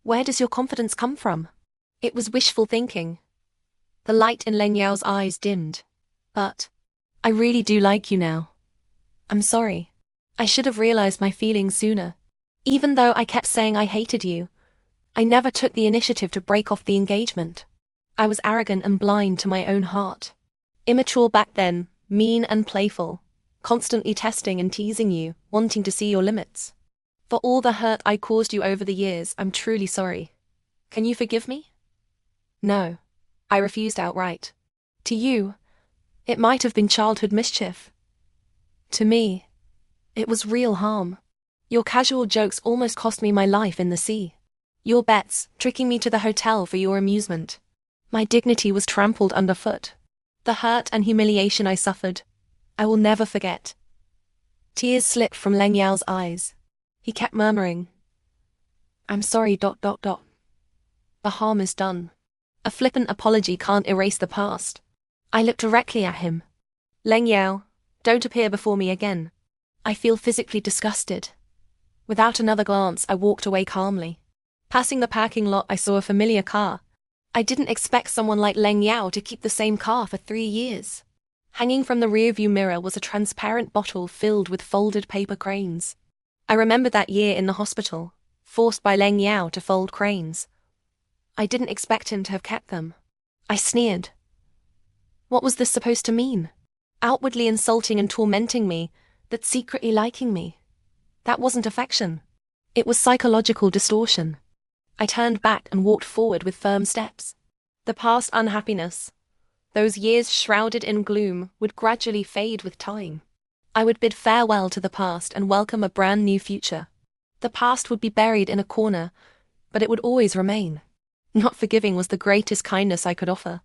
A: Where does your confidence come from? It was wishful thinking. The light in Leng Yao's eyes dimmed. But I really do like you now. I'm sorry. I should have realized my feelings sooner. Even though I kept saying I hated you, I never took the initiative to break off the engagement. I was arrogant and blind to my own heart. Immature back then, mean and playful, constantly testing and teasing you, wanting to see your limits. For all the hurt I caused you over the years, I'm truly sorry. Can you forgive me? No. I refused outright. To you, it might have been childhood mischief. To me, it was real harm. Your casual jokes almost cost me my life in the sea. Your bets, tricking me to the hotel for your amusement. My dignity was trampled underfoot. The hurt and humiliation I suffered, I will never forget. Tears slipped from Leng Yao's eyes. He kept murmuring, I'm sorry. The harm is done. A flippant apology can't erase the past. I looked directly at him. Leng Yao, don't appear before me again. I feel physically disgusted. Without another glance, I walked away calmly. Passing the parking lot, I saw a familiar car. I didn't expect someone like Leng Yao to keep the same car for 3 years. Hanging from the rearview mirror was a transparent bottle filled with folded paper cranes. I remember that year in the hospital, forced by Leng Yao to fold cranes. I didn't expect him to have kept them. I sneered. What was this supposed to mean? Outwardly insulting and tormenting me, but secretly liking me. That wasn't affection. It was psychological distortion. I turned back and walked forward with firm steps. The past unhappiness, those years shrouded in gloom, would gradually fade with time. I would bid farewell to the past and welcome a brand new future. The past would be buried in a corner, but it would always remain. Not forgiving was the greatest kindness I could offer.